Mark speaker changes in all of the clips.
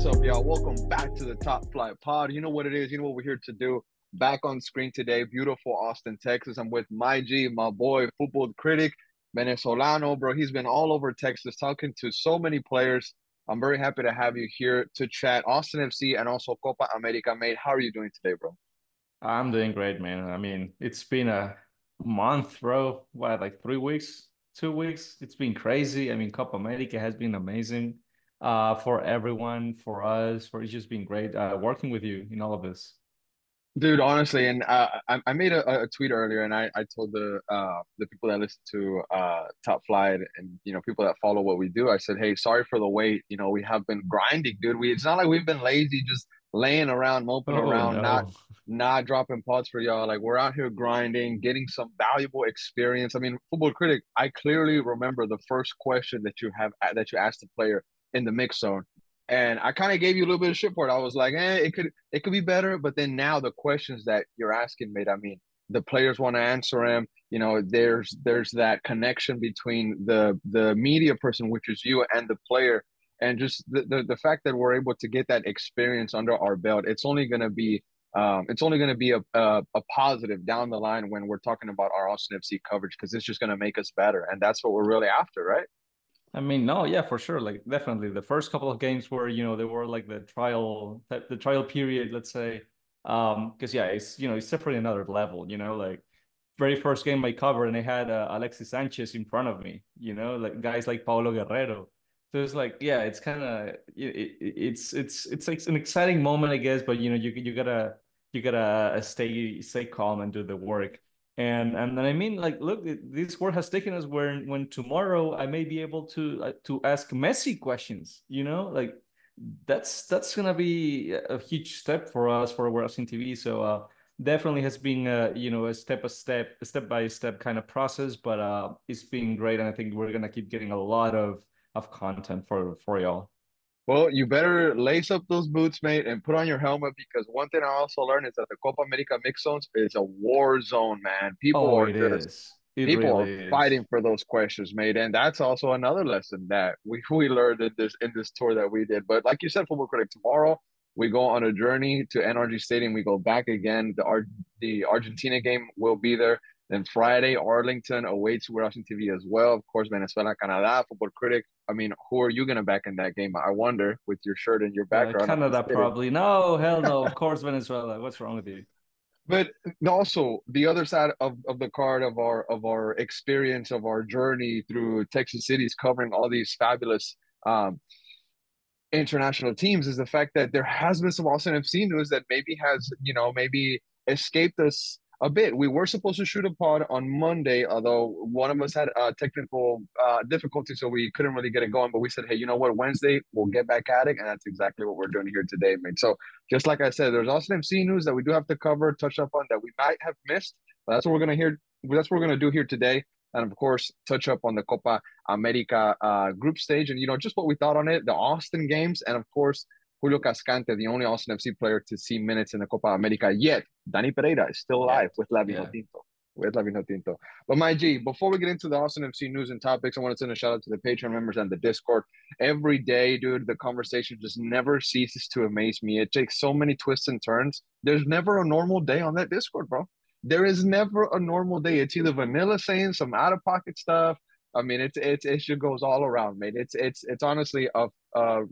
Speaker 1: up, y'all? Welcome back to the Top Flight Pod. You know what it is. You know what we're here to do. Back on screen today, beautiful Austin, Texas. I'm with my G, my boy, football critic, Venezolano, bro. He's been all over Texas talking to so many players. I'm very happy to have you here to chat Austin FC and also Copa America, mate. How are you doing today, bro?
Speaker 2: I'm doing great, man. I mean, it's been a month, bro. What, like 3 weeks, 2 weeks? It's been crazy. I mean, Copa America has been amazing for everyone, for us, for it's just been great working with you in all of this.
Speaker 1: Dude, honestly, and I made a tweet earlier, and I told the people that listen to Top Flight and people that follow what we do, I said, hey, sorry for the wait. We have been grinding, dude. It's not like we've been lazy, just laying around, moping
Speaker 2: Oh
Speaker 1: around,
Speaker 2: no.
Speaker 1: not dropping pods for y'all. Like we're out here grinding, getting some valuable experience. I mean, football critic, I clearly remember the first question that you asked the player in the mix zone. And I kind of gave you a little bit of shit for it. I was like, it could be better. But then now the questions that you're asking, mate, I mean, the players want to answer them. There's that connection between the media person, which is you, and the player. And just the fact that we're able to get that experience under our belt, it's only gonna be a positive down the line when we're talking about our Austin FC coverage because it's just gonna make us better. And that's what we're really after, right?
Speaker 2: I mean, no, yeah, for sure. Like definitely the first couple of games where, they were like the trial period, let's say. Because yeah, it's definitely another level, like very first game I covered and I had Alexis Sanchez in front of me, like guys like Paulo Guerrero. So it's like, yeah, it's kind of it's like an exciting moment, I guess, but you gotta stay calm and do the work. And then I mean, like, look, this work has taken us where when tomorrow I may be able to ask Messi questions, like that's gonna be a huge step for us for watching TV. So definitely has been a step by step kind of process, but it's been great, and I think we're gonna keep getting a lot of content for y'all.
Speaker 1: Well, you better lace up those boots, mate, and put on your helmet because one thing I also learned is that the Copa America mix zones is a war zone, man.
Speaker 2: Oh, it is. It
Speaker 1: People are
Speaker 2: really is.
Speaker 1: fighting for those questions, mate, and that's also another lesson that we learned in this tour that we did. But like you said, football critic, tomorrow we go on a journey to NRG Stadium. We go back again. The Argentina game will be there. Then Friday, Arlington awaits. We're watching TV as well. Of course, Venezuela, Canada, football critic. I mean, who are you going to back in that game? I wonder with your shirt and your background. I'm
Speaker 2: Canada
Speaker 1: just kidding.
Speaker 2: probably. No, hell no. Of course, Venezuela. What's wrong with you?
Speaker 1: But also the other side of the card of our experience of our journey through Texas cities covering all these fabulous international teams is the fact that there has been some Austin FC news that maybe escaped us a bit. We were supposed to shoot a pod on Monday, although one of us had technical difficulty, so we couldn't really get it going. But we said, hey, you know what? Wednesday we'll get back at it, and that's exactly what we're doing here today, mate. So just like I said, there's Austin FC news that we do have to cover, touch up on that we might have missed. But that's what we're gonna hear. That's what we're gonna do here today, and of course, touch up on the Copa America group stage, and just what we thought on it, the Austin games, and of course Julio Cascante, the only Austin FC player to see minutes in the Copa America yet. Danny Pereira is still alive
Speaker 2: Yet.
Speaker 1: with La
Speaker 2: Yeah.
Speaker 1: Vinotinto. With La Vinotinto. But my G, before we get into the Austin FC news and topics, I want to send a shout out to the Patreon members and the Discord. Every day, dude, the conversation just never ceases to amaze me. It takes so many twists and turns. There's never a normal day on that Discord, bro. There is never a normal day. It's either vanilla saying some out of pocket stuff. I mean, it just goes all around, mate. It's honestly a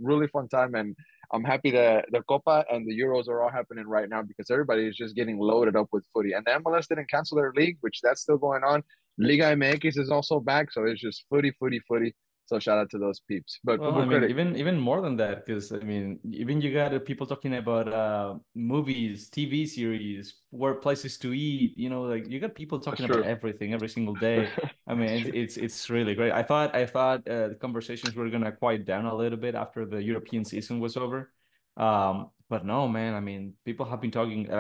Speaker 1: really fun time, and I'm happy that the Copa and the Euros are all happening right now because everybody is just getting loaded up with footy. And the MLS didn't cancel their league, which that's still going on. Liga MX is also back, so it's just footy, footy, footy. So shout out to those peeps. But
Speaker 2: Well, I
Speaker 1: football
Speaker 2: mean,
Speaker 1: critic,
Speaker 2: even more than that, because I mean, even you got people talking about movies, TV series, where places to eat. Like you got people
Speaker 1: that's
Speaker 2: talking about
Speaker 1: true.
Speaker 2: everything every single day. I mean,
Speaker 1: That's
Speaker 2: it's
Speaker 1: true.
Speaker 2: it's really great. I thought the conversations were gonna quiet down a little bit after the European season was over. But no, man. I mean, people have been talking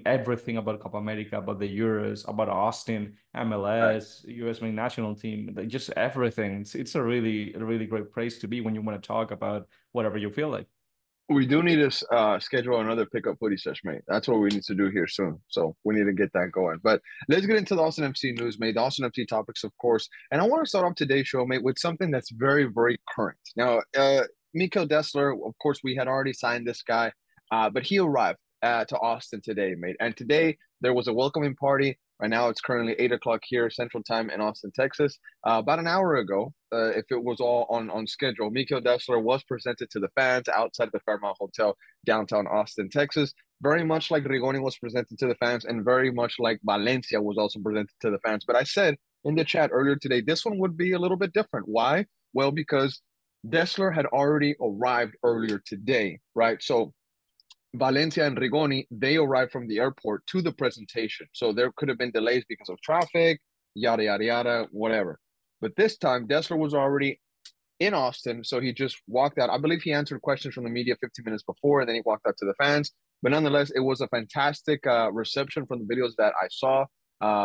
Speaker 2: everything about Copa America, about the Euros, about Austin,
Speaker 1: Right.
Speaker 2: MLS, US men's national team, like just everything. It's a really great place to be when you want to talk about whatever you feel like.
Speaker 1: We do need to schedule another pickup footy sesh, mate. That's what we need to do here soon. So we need to get that going. But let's get into the Austin FC news, mate. The Austin FC topics, of course. And I want to start off today's show, mate, with something that's very, very current. Now, Mikael Dessler, of course, we had already signed this guy, but he arrived to Austin today, mate. And today there was a welcoming party. Right now it's currently 8 o'clock here Central Time in Austin, Texas. About an hour ago, if it was all on schedule, Mikael Dessler was presented to the fans outside the Fairmont Hotel, downtown Austin, Texas. Very much like Rigoni was presented to the fans, and very much like Valencia was also presented to the fans. But I said in the chat earlier today, this one would be a little bit different. Why? Well, because Dessler had already arrived earlier today, right? So Valencia and Rigoni, they arrived from the airport to the presentation. So there could have been delays because of traffic, yada, yada, yada, whatever. But this time, Dessler was already in Austin. So he just walked out. I believe he answered questions from the media 15 minutes before, and then he walked out to the fans. But nonetheless, it was a fantastic reception from the videos that I saw.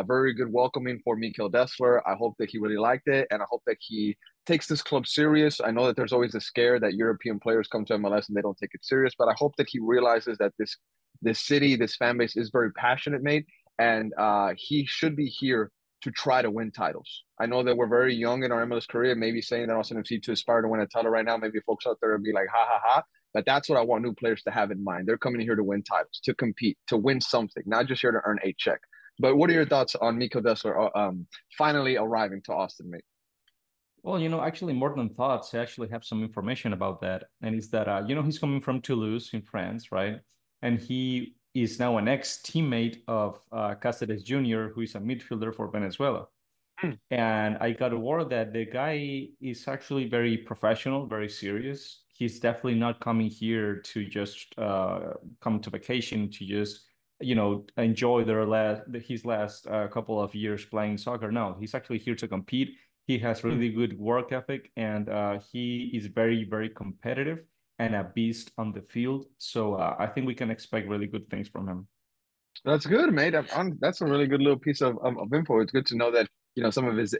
Speaker 1: Very good welcoming for Mikael Dessler. I hope that he really liked it, and I hope that he takes this club serious. I know that there's always a scare that European players come to MLS and they don't take it serious, but I hope that he realizes that this city, this fan base is very passionate, mate, and he should be here to try to win titles. I know that we're very young in our MLS career, maybe saying that Austin FC to aspire to win a title right now, maybe folks out there will be like, ha ha ha. But that's what I want new players to have in mind. They're coming here to win titles, to compete, to win something, not just here to earn a check. But what are your thoughts on Miko Dessler finally arriving to Austin, mate?
Speaker 2: Well, actually, more than thoughts, I actually have some information about that. And it's that, he's coming from Toulouse in France, right? And he is now an ex-teammate of Cáceres Jr., who is a midfielder for Venezuela.
Speaker 1: Hmm.
Speaker 2: And I got word that the guy is actually very professional, very serious. He's definitely not coming here to just come to vacation, to just, enjoy his last couple of years playing soccer. No, he's actually here to compete. He has
Speaker 1: Hmm.
Speaker 2: really good work ethic, and he is very, very competitive and a beast on the field. So I think we can expect really good things from him.
Speaker 1: That's good, mate. That's a really good little piece of info. It's good to know that some of his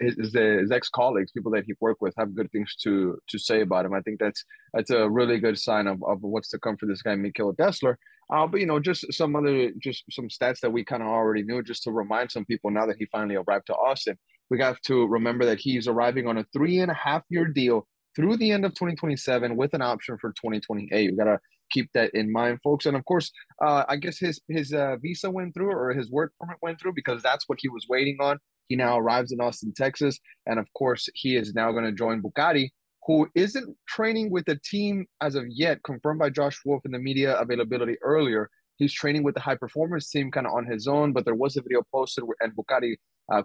Speaker 1: ex colleagues, people that he worked with, have good things to say about him. I think that's a really good sign of what's to come for this guy, Mikael Dessler. But just some stats that we kind of already knew, just to remind some people now that he finally arrived to Austin. We have to remember that he's arriving on a 3.5 year deal through the end of 2027 with an option for 2028. We gotta keep that in mind, folks. And of course, I guess his visa went through, or his work permit went through, because that's what he was waiting on. He now arrives in Austin, Texas, and of course, he is now going to join Bucati, who isn't training with the team as of yet, confirmed by Josh Wolf in the media availability earlier. He's training with the high performance team kind of on his own, but there was a video posted and Bucati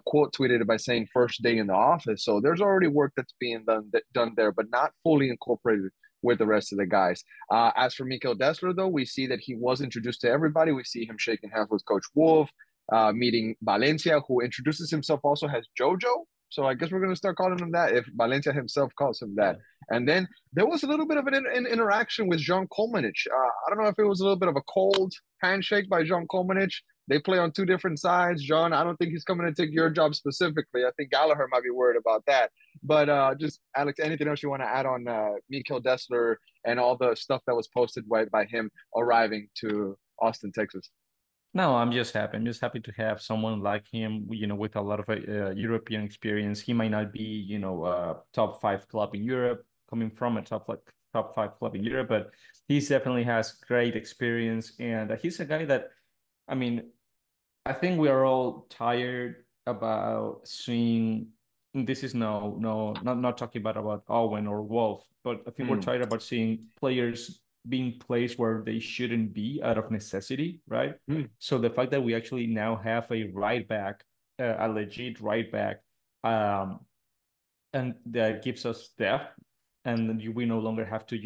Speaker 1: quote tweeted it by saying first day in the office. So there's already work that's being done there, but not fully incorporated with the rest of the guys. As for Mikael Dessler, though, we see that he was introduced to everybody. We see him shaking hands with Coach Wolf, meeting Valencia, who introduces himself also as Jojo. So I guess we're going to start calling him that if Valencia himself calls him that.
Speaker 2: Yeah.
Speaker 1: And then there was a little bit of an interaction with Jean Kolmanich. I don't know if it was a little bit of a cold handshake by Jean Kolmanich. They play on two different sides. John, I don't think he's coming to take your job specifically. I think Gallagher might be worried about that. But just, Alex, anything else you want to add on Mikael Dessler and all the stuff that was posted by him arriving to Austin, Texas?
Speaker 2: No, I'm just happy. I'm just happy to have someone like him, with a lot of European experience. He might not be, a top five club in Europe, coming from a top five club in Europe, but he definitely has great experience. And he's a guy that, I mean, I think we are all tired about seeing. This is not talking about Owen or Wolf, but I think we're
Speaker 1: Mm,
Speaker 2: tired about seeing players being placed where they shouldn't be out of necessity, right?
Speaker 1: mm.
Speaker 2: So the fact that we actually now have a right back, a legit right back, um, and that gives us depth, and we no longer have to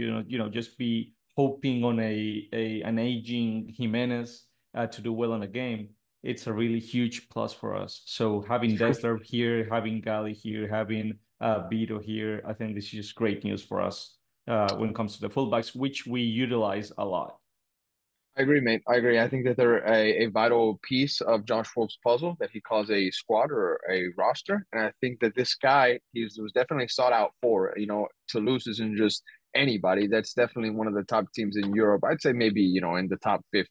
Speaker 2: just be hoping on an aging Jimenez to do well in a game. It's a really huge plus for us. So having Dessler here, having Gali here, having Vito here, I think this is just great news for us when it comes to the fullbacks, which we utilize a lot.
Speaker 1: I agree, mate. I agree. I think that they're a vital piece of Josh Wolf's puzzle that he calls a squad or a roster. And I think that this guy, he was definitely sought out for. Toulouse isn't just anybody. That's definitely one of the top teams in Europe. I'd say maybe, in the top 50.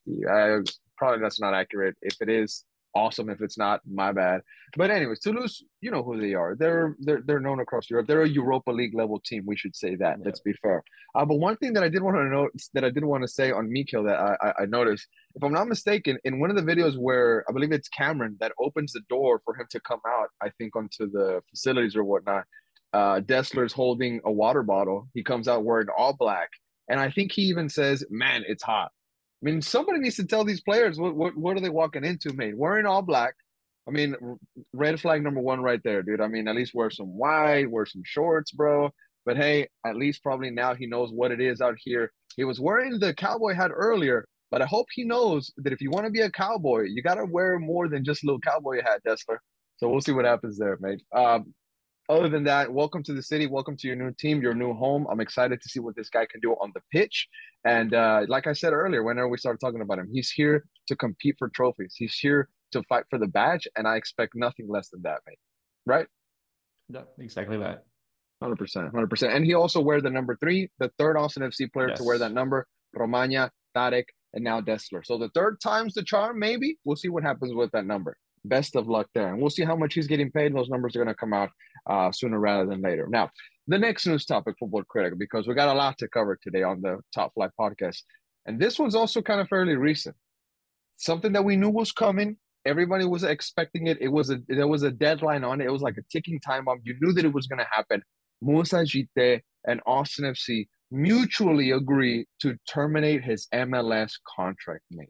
Speaker 1: Probably that's not accurate. If it is, Awesome. If it's not, my bad. But anyways, Toulouse, you know who they are. They're known across Europe. They're a Europa League level team. We should say that.
Speaker 2: Yeah.
Speaker 1: Let's be fair. But one thing that I did want to note that I did want to say on Mikel that I noticed, if I'm not mistaken, in one of the videos where I believe it's Cameron that opens the door for him to come out, I think onto the facilities or whatnot. Dessler's holding a water bottle. He comes out wearing all black, and I think he even says, "Man, it's hot." I mean, somebody needs to tell these players what are they walking into, mate? Wearing all black. I mean, red flag number one right there, dude. I mean, at least wear some white, wear some shorts, bro. But hey, at least probably now he knows what it is out here. He was wearing the cowboy hat earlier, but I hope he knows that if you want to be a cowboy, you got to wear more than just a little cowboy hat, Dessler. So we'll see what happens there, mate. Other than that, welcome to the city. Welcome to your new team, your new home. I'm excited to see what this guy can do on the pitch. And like I said earlier, whenever we started talking about him, he's here to compete for trophies. He's here to fight for the badge, and I expect nothing less than that, mate. Right?
Speaker 2: Yeah, exactly that.
Speaker 1: 100%, 100%. And he also wears the number three, the third Austin FC player to wear that
Speaker 2: Yes.
Speaker 1: number, Romagna, Tarek, and now Dessler. So the third time's the charm, maybe. We'll see what happens with that number. Best of luck there. And we'll see how much he's getting paid. Those numbers are going to come out sooner rather than later. Now, the next news topic, Football Critic, because we got a lot to cover today on the Top Flight podcast. And this one's also kind of fairly recent. Something that we knew was coming. Everybody was expecting it. There was a deadline on it. It was like a ticking time bomb. You knew that it was going to happen. Musa Jite and Austin FC mutually agree to terminate his MLS contract, mate.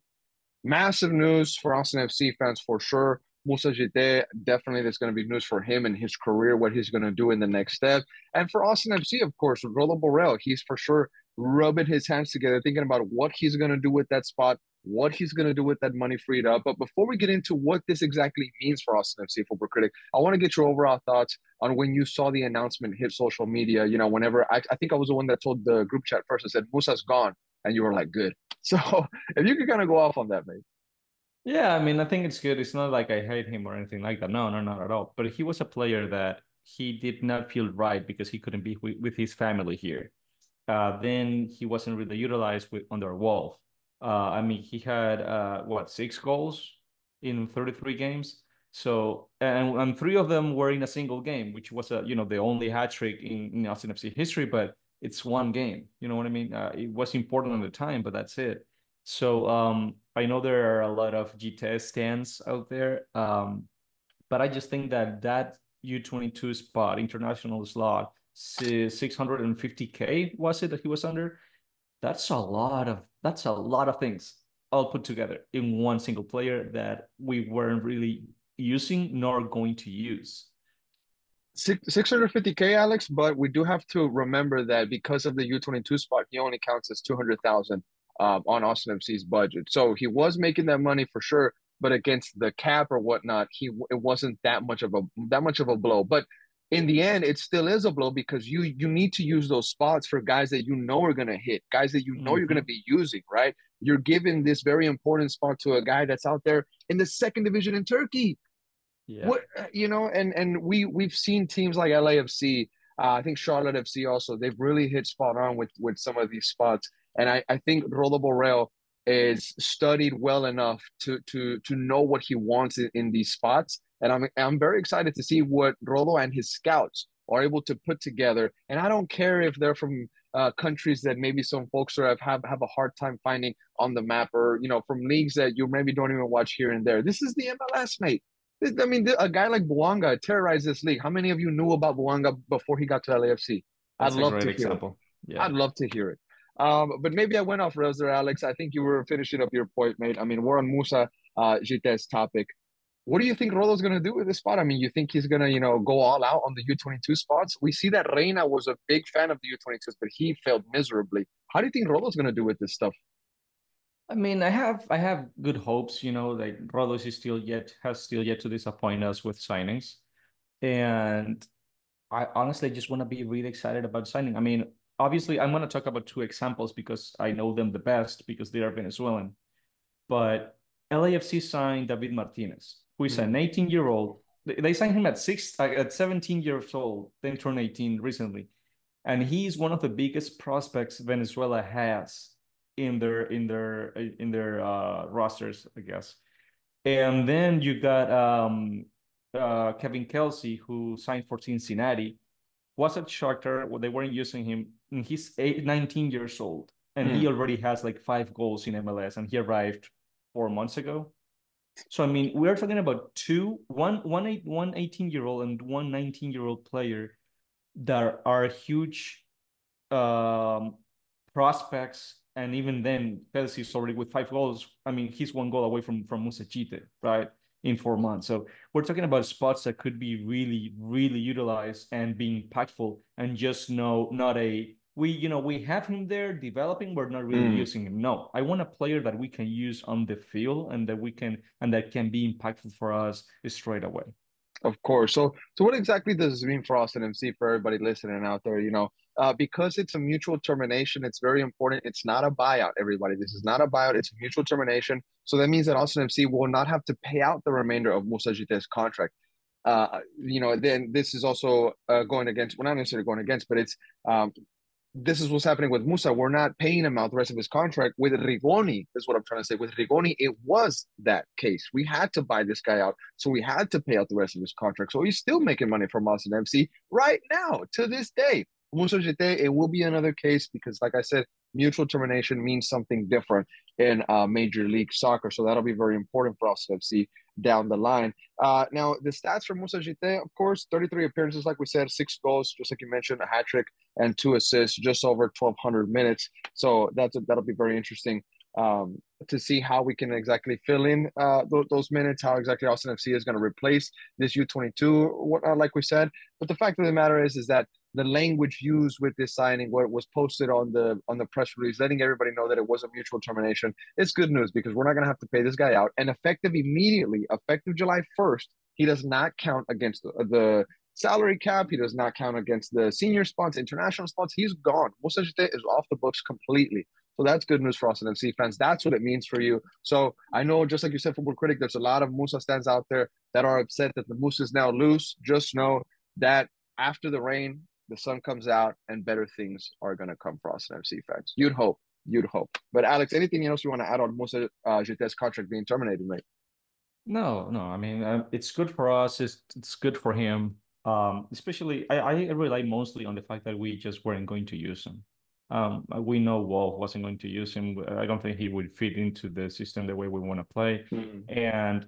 Speaker 1: Massive news for Austin FC fans for sure. Musa Jite, definitely there's going to be news for him and his career, what he's going to do in the next step. And for Austin FC, of course, Rolo Borrell, he's for sure rubbing his hands together, thinking about what he's going to do with that spot, what he's going to do with that money freed up. But before we get into what this exactly means for Austin FC Football Critic, I want to get your overall thoughts on when you saw the announcement hit social media. You know, whenever I think I was the one that told the group chat first, I said, Musa's gone. And you were like, good. So if you could kind of go off on that, mate.
Speaker 2: Yeah, I mean, I think it's good. It's not like I hate him or anything like that. No, no, not at all. But he was a player that he did not feel right because he couldn't be with his family here. Then he wasn't really utilized under Wolf. I mean, he had what, 6 goals in 33 games. So and three of them were in a single game, which was the only hat trick in Austin FC history. But it's one game. You know what I mean? It was important at the time, but that's it. So I know there are a lot of GTS stands out there, but I just think that U22 spot, international slot, 650K was it that he was under? That's a lot of things all put together in one single player that we weren't really using nor going to use.
Speaker 1: 650K, Alex, but we do have to remember that because of the U22 spot, he only counts as 200,000 on Austin FC's budget. So he was making that money for sure, but against the cap or whatnot, it wasn't that much of a blow. But in the end, it still is a blow because you need to use those spots for guys that you know are gonna hit, guys that you know you're gonna
Speaker 2: Hmm.
Speaker 1: be using, right? You're giving this very important spot to a guy that's out there in the second division in Turkey.
Speaker 2: Yeah,
Speaker 1: What and we've seen teams like LAFC, I think Charlotte FC also, they've really hit spot on with some of these spots. And I think Rolo Borrell is studied well enough to know what he wants in these spots. And I'm very excited to see what Rolo and his scouts are able to put together. And I don't care if they're from countries that maybe some folks have a hard time finding on the map, or from leagues that you maybe don't even watch here and there. This is the MLS, mate. I mean, a guy like Buanga terrorized this league. How many of you knew about Buanga before he got to LAFC? I'd
Speaker 2: that's a
Speaker 1: love
Speaker 2: great
Speaker 1: to hear it.
Speaker 2: example. Yeah.
Speaker 1: I'd love to hear it. But maybe I went off rails there, Alex. I think you were finishing up your point, mate. I mean, we're on Musa Jite's topic. What do you think Rolo's going to do with this spot? I mean, you think he's going to, go all out on the U22 spots? We see that Reina was a big fan of the U22s, but he failed miserably. How do you think Rolo's going to do with this stuff?
Speaker 2: I mean, I have good hopes, like Rodos has still yet to disappoint us with signings. And I honestly just want to be really excited about signing. I mean, obviously I'm going to talk about two examples because I know them the best because they are Venezuelan. But LAFC signed David Martinez, who is an
Speaker 1: Mm.
Speaker 2: 18-year-old. They signed him at 17 years old, then turned 18 recently. And he's one of the biggest prospects Venezuela has in their rosters, I guess. And then you got Kevin Kelsey, who signed for Cincinnati, was at Shakhtar. Well, they weren't using him. And he's 19 years old, and
Speaker 1: Mm,
Speaker 2: he already has like 5 goals in MLS, and he arrived 4 months ago. So I mean, we're talking about one 18-year-old and one 19-year-old player that are huge um, prospects. And even then, Pelsi's already with 5 goals. I mean, he's 1 goal away from Musachite, right? In 4 months. So we're talking about spots that could be really, really utilized and being impactful, and just no, not a we have him there developing, we're not really
Speaker 1: mm.
Speaker 2: using him. No, I want a player that we can use on the field and that can be impactful for us straight away.
Speaker 1: Of course. So what exactly does this mean for Austin MC for everybody listening out there? Because it's a mutual termination, it's very important. It's not a buyout, everybody. This is not a buyout. It's a mutual termination. So that means that Austin FC will not have to pay out the remainder of Musa Jite's contract. Then this is also going against, well, not necessarily going against, but it's this is what's happening with Musa. We're not paying him out the rest of his contract. With Rigoni, is what I'm trying to say. With Rigoni, it was that case. We had to buy this guy out, so we had to pay out the rest of his contract. So he's still making money from Austin FC right now to this day. Musa Jete, it will be another case because, like I said, mutual termination means something different in Major League Soccer. So that'll be very important for Austin FC down the line. Now, the stats for Musa Jite, of course, 33 appearances, like we said, 6 goals, just like you mentioned, a hat trick and 2 assists, just over 1,200 minutes. So that'll be very interesting to see how we can exactly fill in those minutes, how exactly Austin FC is going to replace this U22, like we said. But the fact of the matter is that the language used with this signing, what was posted on the press release, letting everybody know that it was a mutual termination, it's good news because we're not going to have to pay this guy out. And effective immediately, effective July 1st, he does not count against the salary cap. He does not count against the senior spots, international spots. He's gone. Musa Jite is off the books completely. So that's good news for Austin FC fans. That's what it means for you. So I know, just like you said, Football Critic, there's a lot of Musa stands out there that are upset that the Musa is now loose. Just know that after the rain, the sun comes out and better things are going to come for Austin FC fans. You'd hope. You'd hope. But Alex, anything else you want to add on Musa Jite's contract being terminated, mate?
Speaker 2: No, no. I mean, it's good for us. It's good for him. Especially, I rely mostly on the fact that we just weren't going to use him. We know Wolf wasn't going to use him. I don't think he would fit into the system the way we want to play.
Speaker 1: Mm.
Speaker 2: And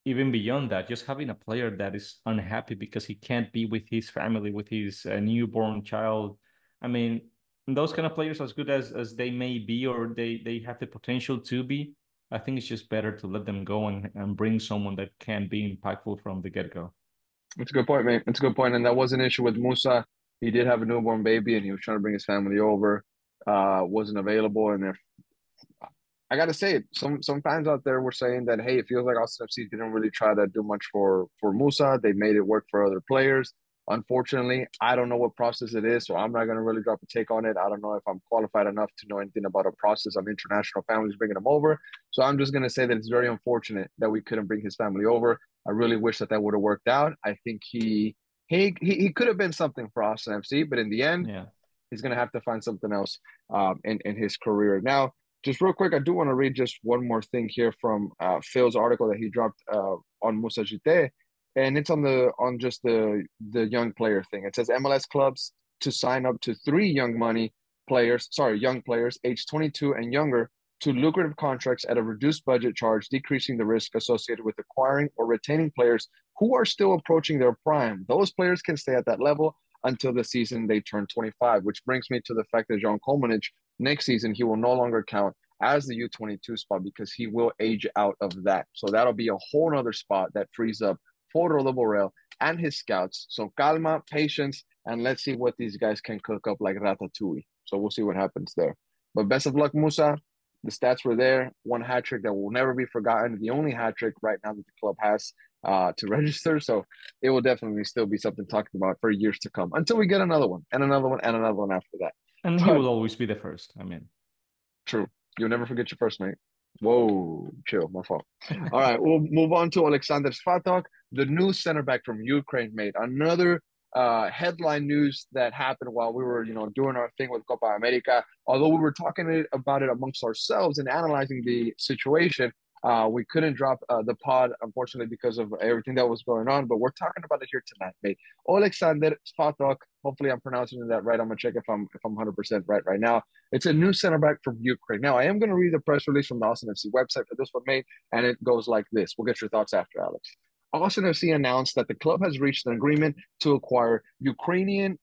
Speaker 2: even beyond that, just having a player that is unhappy because he can't be with his family, with his newborn child. I mean, those kind of players, as good as they may be, or they have the potential to be, I think it's just better to let them go and bring someone that can be impactful from the get-go.
Speaker 1: That's a good point, mate. That's a good point. And that was an issue with Musa. He did have a newborn baby and he was trying to bring his family over. Wasn't available. And if I gotta say it, some fans out there were saying that, hey, it feels like Austin FC didn't really try to do much for Musa. They made it work for other players. Unfortunately, I don't know what process it is, so I'm not gonna really drop a take on it. I don't know if I'm qualified enough to know anything about a process of international families bringing them over. So I'm just gonna say that it's very unfortunate that we couldn't bring his family over. I really wish that that would have worked out. I think he could have been something for Austin FC, but in the end,
Speaker 2: Yeah.
Speaker 1: he's going to have to find something else in his career. Now, just real quick, I do want to read just one more thing here from Phil's article that he dropped on Musa Jite, and it's on just the young player thing. It says MLS clubs to sign up to 3 young players, age 22 and younger, to lucrative contracts at a reduced budget charge, decreasing the risk associated with acquiring or retaining players who are still approaching their prime. Those players can stay at that level until the season they turn 25, which brings me to the fact that John Colemanich, next season, he will no longer count as the U22 spot because he will age out of that. So that'll be a whole other spot that frees up for Rolo Borrell and his scouts. So calma, patience, and let's see what these guys can cook up like ratatouille. So we'll see what happens there. But best of luck, Musa. The stats were there. One hat trick that will never be forgotten. The only hat trick right now that the club has to register. So it will definitely still be something talked about for years to come until we get another one and another one and another one after that.
Speaker 2: And he
Speaker 1: But
Speaker 2: will always be the first. I mean,
Speaker 1: true, you'll never forget your first mate. Whoa, chill, my fault. All right, we'll move on to Alexander Svatok, the new center back from Ukraine, mate. Another headline news that happened while we were, doing our thing with Copa America. Although we were talking about it amongst ourselves and analyzing the situation, We couldn't drop the pod, unfortunately, because of everything that was going on, but we're talking about it here tonight, mate. Alexander Svatok. Hopefully, I'm pronouncing that right. I'm gonna check if I'm 100% right now. It's a new center back from Ukraine. Now, I am gonna read the press release from the Austin FC website for this one, mate, and it goes like this. We'll get your thoughts after, Alex. Austin FC announced that the club has reached an agreement to acquire Ukrainian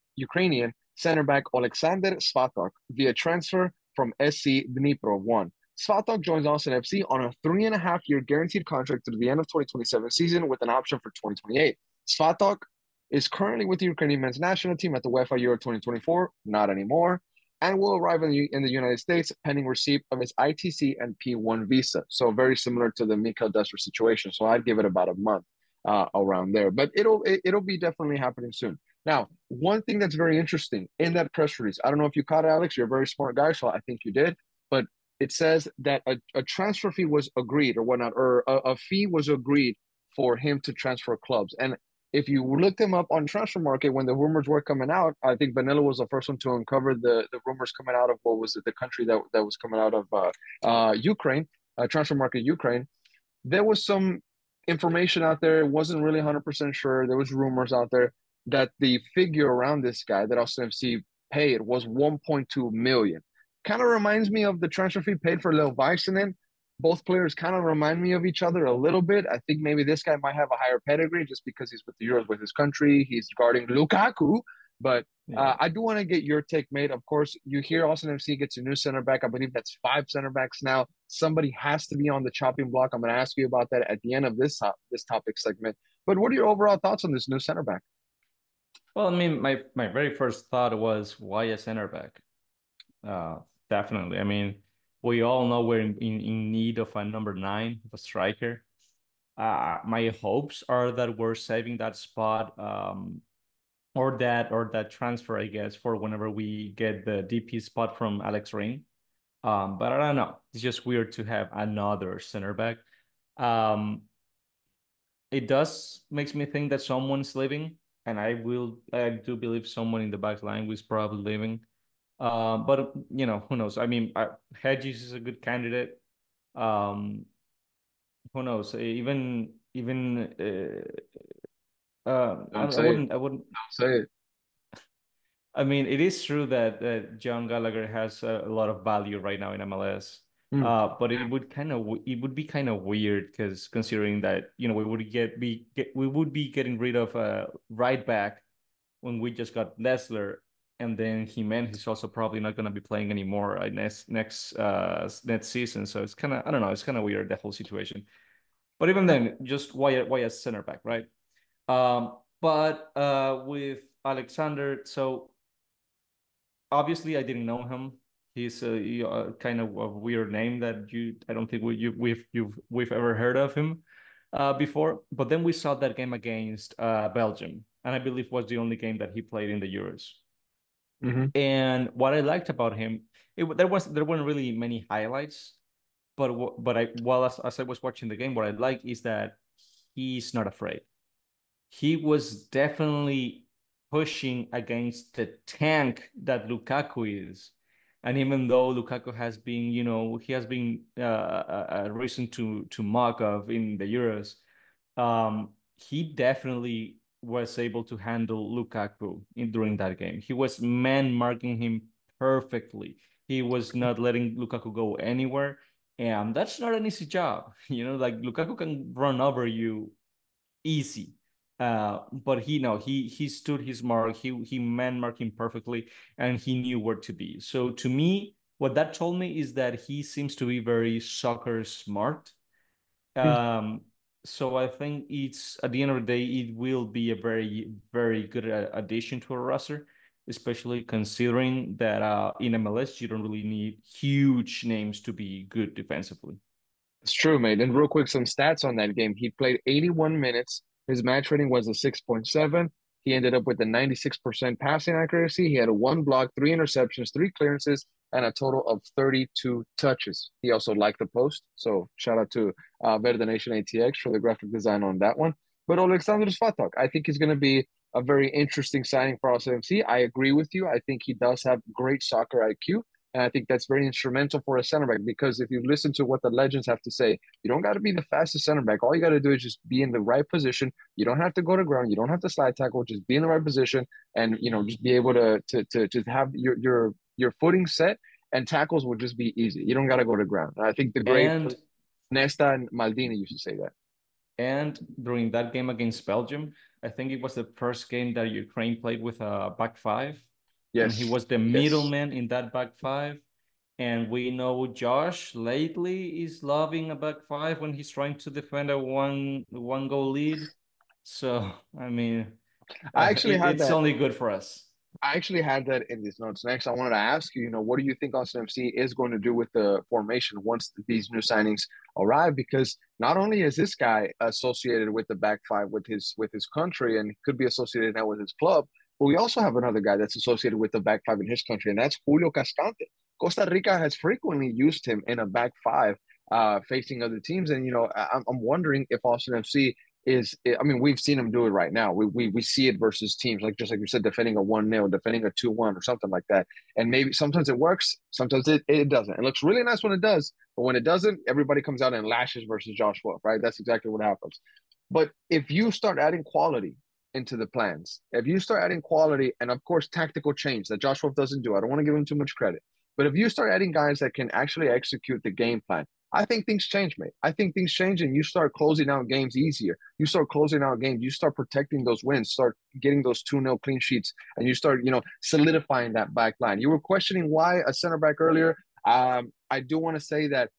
Speaker 1: center back Alexander Svatok via transfer from SC Dnipro 1. Svatok joins Austin FC on a 3.5 year guaranteed contract through the end of 2027 season with an option for 2028. Svatok is currently with the Ukrainian men's national team at the UEFA Euro 2024, not anymore, and will arrive in the United States pending receipt of his ITC and P1 visa. So very similar to the Mikael Dester situation. So I'd give it about a month around there, but it'll be definitely happening soon. Now, one thing that's very interesting in that press release, I don't know if you caught it, Alex. You're a very smart guy, so I think you did. But it says that a transfer fee was agreed or whatnot, or a fee was agreed for him to transfer clubs. And if you looked him up on transfer market when the rumors were coming out, I think Vanilla was the first one to uncover the rumors coming out of what was it, the country that was coming out of Ukraine, transfer market Ukraine. There was some information out there. It wasn't really 100% sure. There was rumors out there that the figure around this guy that Austin FC paid was 1.2 million. Kind of reminds me of the transfer fee paid for Lil Vicenen. Both players kind of remind me of each other a little bit. I think maybe this guy might have a higher pedigree just because he's with the Euros with his country. He's guarding Lukaku, but
Speaker 2: Yeah.
Speaker 1: I do want to get your take, mate. Of course, you hear Austin FC gets a new center back. I believe that's five center backs now. Somebody has to be on the chopping block. I'm going to ask you about that at the end of this topic segment. But what are your overall thoughts on this new center back?
Speaker 2: Well, I mean, my very first thought was why a center back? Uh, Definitely. I mean, we all know we're in need of a number nine, of a striker. My hopes are that we're saving that spot, or that transfer, I guess, for whenever we get the DP spot from Alex Rain. But I don't know. It's just weird to have another center back. Um, it does makes me think that someone's leaving, and I do believe someone in the back line was probably leaving. But who knows? I mean, Hedges is a good candidate. Um, who knows? Even
Speaker 1: Don't
Speaker 2: I
Speaker 1: say it.
Speaker 2: wouldn't I wouldn't.
Speaker 1: Don't say it.
Speaker 2: I mean, it is true that John Gallagher has a lot of value right now in MLS.
Speaker 1: Hmm.
Speaker 2: But it would be kind of weird because considering that we would be getting rid of a right back when we just got Lessler, and then Jimenez is also probably not going to be playing anymore next season. So it's kind of, I don't know, it's kind of weird, the whole situation. But even then, just why a center back, right? But with Alexander, so obviously I didn't know him. He's a kind of a weird name that I don't think we've ever heard of him before. But then we saw that game against Belgium, and I believe was the only game that he played in the Euros.
Speaker 1: Hmm.
Speaker 2: And what I liked about him, there weren't really many highlights, but as I was watching the game, what I like is that he's not afraid. He was definitely pushing against the tank that Lukaku is. And even though Lukaku has been, he has been a reason to mock of in the Euros, he definitely was able to handle Lukaku during that game. He was man marking him perfectly. He was not letting Lukaku go anywhere. And that's not an easy job. Like Lukaku can run over you easy. But he stood his mark. He man marked him perfectly, and he knew where to be. So to me, what that told me is that he seems to be very soccer smart. Um, so I think it's at the end of the day, it will be a very, very good addition to a roster, especially considering that in MLS you don't really need huge names to be good defensively.
Speaker 1: It's true, mate. And real quick, some stats on that game. He played 81 minutes. His match rating was a 6.7. He ended up with a 96% passing accuracy. He had a one block, three interceptions, three clearances, and a total of 32 touches. He also liked the post. So shout out to Better Nation ATX for the graphic design on that one. But Alexander Svatok, I think he's going to be a very interesting signing for us MC. I agree with you. I think he does have great soccer IQ. And I think that's very instrumental for a center back because if you listen to what the legends have to say, you don't got to be the fastest center back. All you got to do is just be in the right position. You don't have to go to ground. You don't have to slide tackle. Just be in the right position, and just be able to just have your footing set, and tackles will just be easy. You don't got to go to ground. And I think the great
Speaker 2: And
Speaker 1: Nesta and Maldini used to say that.
Speaker 2: and during that game against Belgium, I think it was the first game that Ukraine played with a back five, and he
Speaker 1: Yes,
Speaker 2: was the
Speaker 1: yes.
Speaker 2: middleman in that back five. And we know Josh lately is loving a back five when he's trying to defend a one goal lead. So I mean,
Speaker 1: I actually had
Speaker 2: it's
Speaker 1: that.
Speaker 2: only good for us.
Speaker 1: I actually had that in these notes. Next, I wanted to ask you, what do you think Austin FC is going to do with the formation once these new signings arrive? Because not only is this guy associated with the back five with his country, and could be associated now with his club, but we also have another guy that's associated with the back five in his country, and that's Julio Cascante. Costa Rica has frequently used him in a back five, facing other teams, and I'm wondering if Austin FC I mean, we've seen him do it right now. We see it versus teams like just like you said, defending a 1-0, defending a 2-1 or something like that. And maybe sometimes it works, sometimes it doesn't. It looks really nice when it does, but when it doesn't, everybody comes out and lashes versus Josh Wolf, right? That's exactly what happens. But if you start adding quality into the plans, if you start adding quality and of course tactical change that Josh Wolf doesn't do, I don't want to give him too much credit. But if you start adding guys that can actually execute the game plan, I think things change, mate. I think things change and you start closing out games easier. You start closing out games. You start protecting those wins, start getting those 2-0 clean sheets, and you start, solidifying that back line. You were questioning why a center back earlier. I do want to say that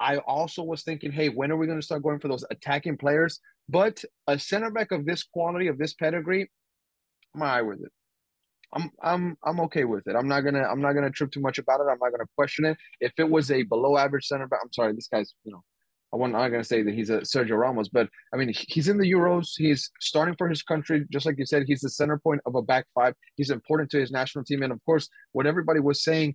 Speaker 1: I also was thinking, hey, when are we going to start going for those attacking players? But a center back of this quality, of this pedigree, I'm all right with it. I'm okay with it. I'm not gonna trip too much about it. I'm not gonna question it. If it was a below average center back, I'm sorry, this guy's I'm not gonna say that he's a Sergio Ramos, but I mean he's in the Euros. He's starting for his country, just like you said. He's the center point of a back five. He's important to his national team, and of course, what everybody was saying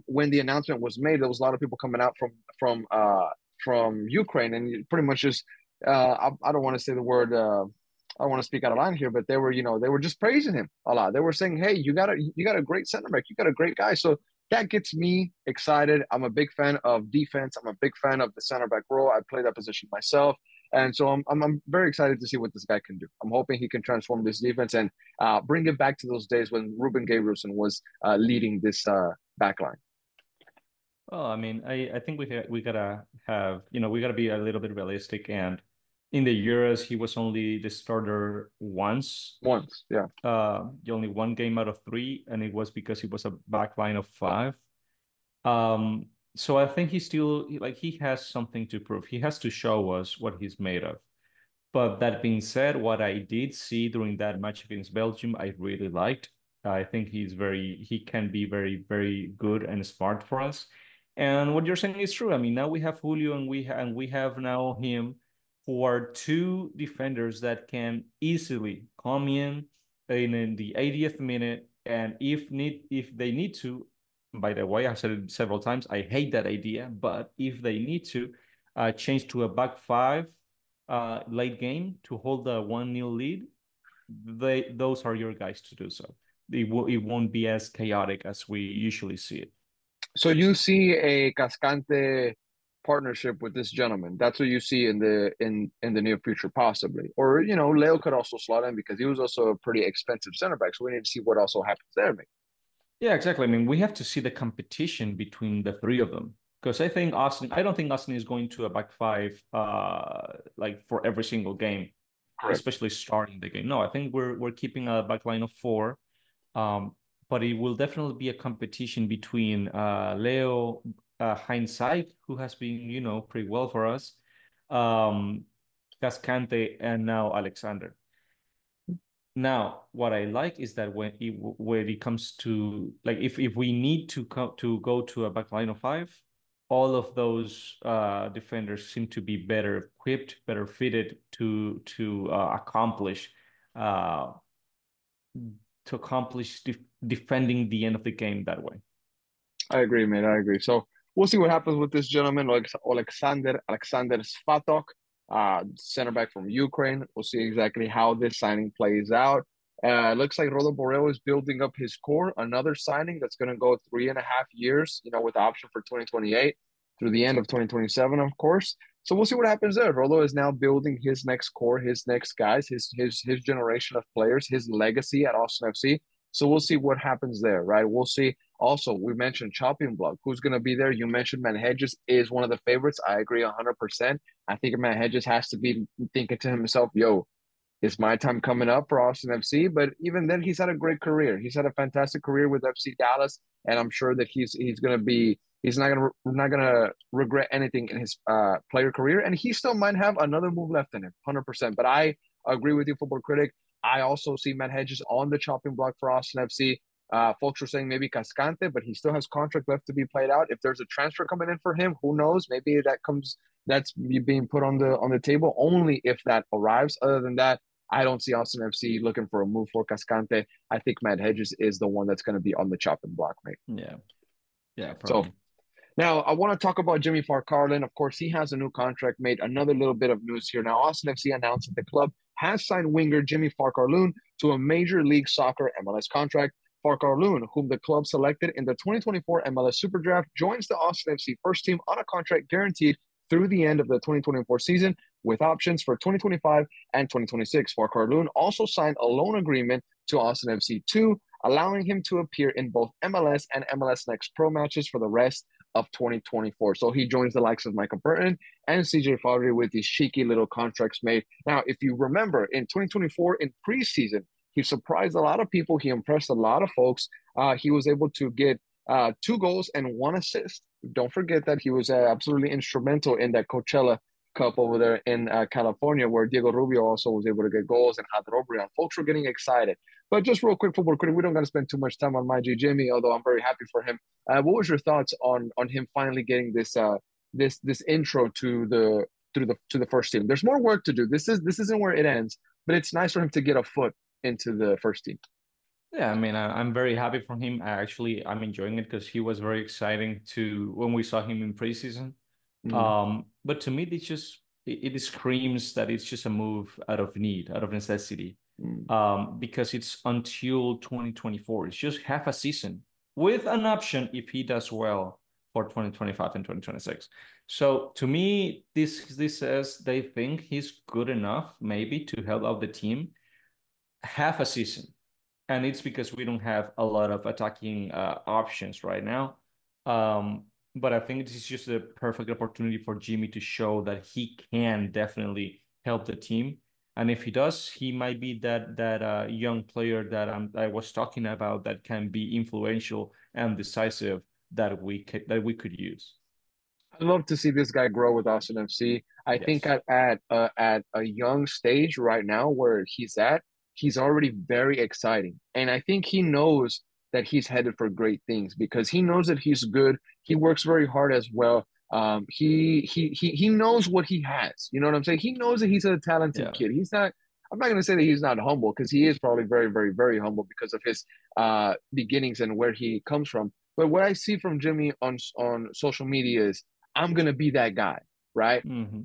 Speaker 1: when the announcement was made, there was a lot of people coming out from Ukraine, and pretty much just I don't want to say the word. I don't want to speak out of line here, but they were just praising him a lot. They were saying, "Hey, you got a great center back. You got a great guy." So that gets me excited. I'm a big fan of defense. I'm a big fan of the center back role. I play that position myself, and so I'm very excited to see what this guy can do. I'm hoping he can transform this defense and bring it back to those days when Ruben Gabrielson was leading this back line.
Speaker 2: Well, I mean, I think we gotta have, we gotta be a little bit realistic. And in the Euros, he was only the starter once,
Speaker 1: Once, yeah.
Speaker 2: only one game out of three, and it was because he was a back line of five. So I think he has something to prove. He has to show us what he's made of. But that being said, what I did see during that match against Belgium, I really liked. I think he can be very, very good and smart for us. And what you're saying is true. I mean, now we have Julio and we have now him, who are two defenders that can easily come in the 80th minute, and if they need to, by the way, I've said it several times, I hate that idea, but if they need to, change to a back five late game to hold the 1-0 lead, those are your guys to do so. It won't be as chaotic as we usually see it.
Speaker 1: So you see a Cascante partnership with this gentleman. That's what you see in the near future, possibly. Or Leo could also slot in because he was also a pretty expensive center back. So we need to see what also happens there, mate.
Speaker 2: Yeah, exactly. I mean, we have to see the competition between the three of them. Because I don't think Austin is going to a back five like for every single game,
Speaker 1: Correct.
Speaker 2: especially starting the game. No, I think we're keeping a back line of four. Um, but it will definitely be a competition between Leo Hindsight, who has been, pretty well for us, um, Cascante, and now Alexander. Now, what I like is that when it comes to, like, if we need to go to a back line of five, all of those defenders seem to be better equipped, better fitted uh, to accomplish defending the end of the game that way.
Speaker 1: I agree, man. I agree. So we'll see what happens with this gentleman, Alexander Svatok, center back from Ukraine. We'll see exactly how this signing plays out. Looks like Rodo Borrell is building up his core. Another signing that's going to go 3.5 years, with the option for 2028 through the end of 2027, of course. So we'll see what happens there. Rodo is now building his next core, his next guys, his generation of players, his legacy at Austin FC. So we'll see what happens there, right? We'll see. Also, we mentioned chopping block. Who's going to be there? You mentioned Matt Hedges is one of the favorites. I agree 100%. I think Matt Hedges has to be thinking to himself, yo, it's my time coming up for Austin FC. But even then, he's had a great career. He's had a fantastic career with FC Dallas, and I'm sure that he's going to be he's not gonna regret anything in his player career, and he still might have another move left in him, 100%. But I agree with you, football critic. I also see Matt Hedges on the chopping block for Austin FC. Folks are saying maybe Cascante, but he still has contract left to be played out. If there's a transfer coming in for him, who knows? Maybe that's being put on the table only if that arrives. Other than that, I don't see Austin FC looking for a move for Cascante. I think Matt Hedges is the one that's going to be on the chopping block, mate.
Speaker 2: Yeah, yeah,
Speaker 1: So
Speaker 2: probably.
Speaker 1: now I want to talk about Jimmy Farcarlin. Of course, he has a new contract made. Another little bit of news here. Now, Austin FC announced that the club has signed winger Jimmy Farcarlin to a Major League Soccer MLS contract. Farcarlin, whom the club selected in the 2024 MLS Super Draft, joins the Austin FC first team on a contract guaranteed through the end of the 2024 season with options for 2025 and 2026. Farcarlin also signed a loan agreement to Austin FC 2, allowing him to appear in both MLS and MLS Next Pro matches for the rest of 2024. So he joins the likes of Michael Burton and CJ Fodry with these cheeky little contracts made. Now, if you remember, in 2024, in preseason, he surprised a lot of people. He impressed a lot of folks. He was able to get 2 goals and 1 assist. Don't forget that he was absolutely instrumental in that Coachella Cup over there in California, where Diego Rubio also was able to get goals and had Robreon. Folks were getting excited. But just real quick, football critic, we don't got to spend too much time on my G Jimmy, although I'm very happy for him. What was your thoughts on him finally getting this intro to the first team? There's more work to do. This isn't where it ends, but it's nice for him to get a foot into the first team.
Speaker 2: Yeah, I mean, I'm very happy for him. I'm enjoying it because he was very exciting to when we saw him in preseason.
Speaker 1: Mm,
Speaker 2: But to me, it screams that it's just a move out of need, out of necessity,
Speaker 1: mm.
Speaker 2: because it's until 2024. It's just half a season with an option if he does well for 2025 and 2026. So to me, this says they think he's good enough maybe to help out the team half a season, and it's because we don't have a lot of attacking options right now. But I think this is just a perfect opportunity for Jimmy to show that he can definitely help the team. And if he does, he might be that young player that I was talking about that can be influential and decisive that we could use.
Speaker 1: I'd love to see this guy grow with Austin FC. I think
Speaker 2: Yes.
Speaker 1: at a young stage right now where he's at, he's already very exciting, and I think he knows that he's headed for great things because he knows that he's good. He works very hard as well. He knows what he has. You know what I'm saying? He knows that he's a talented
Speaker 2: Yeah.
Speaker 1: kid. He's not. I'm not going to say that he's not humble because he is probably very, very, very humble because of his beginnings and where he comes from. But what I see from Jimmy on social media is I'm gonna be that guy, right?
Speaker 2: Hmm.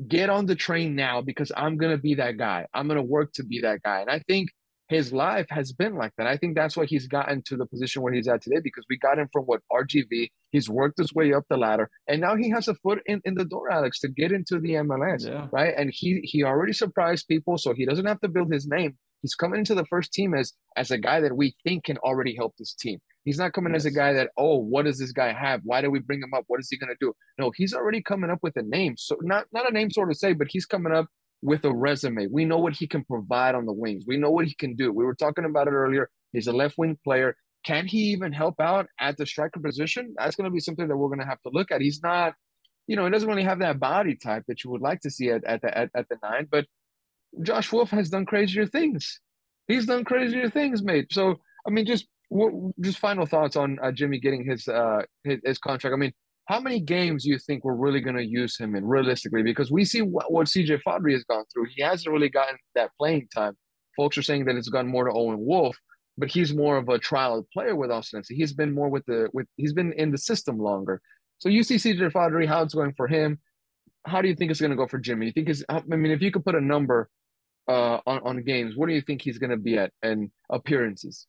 Speaker 1: Get on the train now because I'm gonna be that guy. I'm gonna work to be that guy. And I think his life has been like that. I think that's why he's gotten to the position where he's at today because we got him from what RGV. He's worked his way up the ladder, and now he has a foot in the door, Alex, to get into the MLS,
Speaker 2: Yeah.
Speaker 1: right? And he already surprised people, so he doesn't have to build his name. He's coming into the first team as a guy that we think can already help this team. He's not coming as a
Speaker 2: Yes.
Speaker 1: guy that, oh, what does this guy have? Why do we bring him up? What is he going to do? No, he's already coming up with a name. So not a name sort of say, but he's coming up with a resume. We know what he can provide on the wings. We know what he can do. We were talking about it earlier. He's a left wing player. Can he even help out at the striker position? That's going to be something that we're going to have to look at. He's not, he doesn't really have that body type that you would like to see at the nine. But Josh Wolf has done crazier things. He's done crazier things, mate. So I mean, just final thoughts on Jimmy getting his contract. I mean, how many games do you think we're really going to use him in realistically? Because we see what CJ Fodry has gone through. He hasn't really gotten that playing time. Folks are saying that it's gone more to Owen Wolf, but he's more of a trial player with Austin FC. He's been more with he's been in the system longer. So you see CJ Fodry, how it's going for him. How do you think it's going to go for Jimmy? You think it's, I mean, if you could put a number on games, what do you think he's gonna be at and appearances?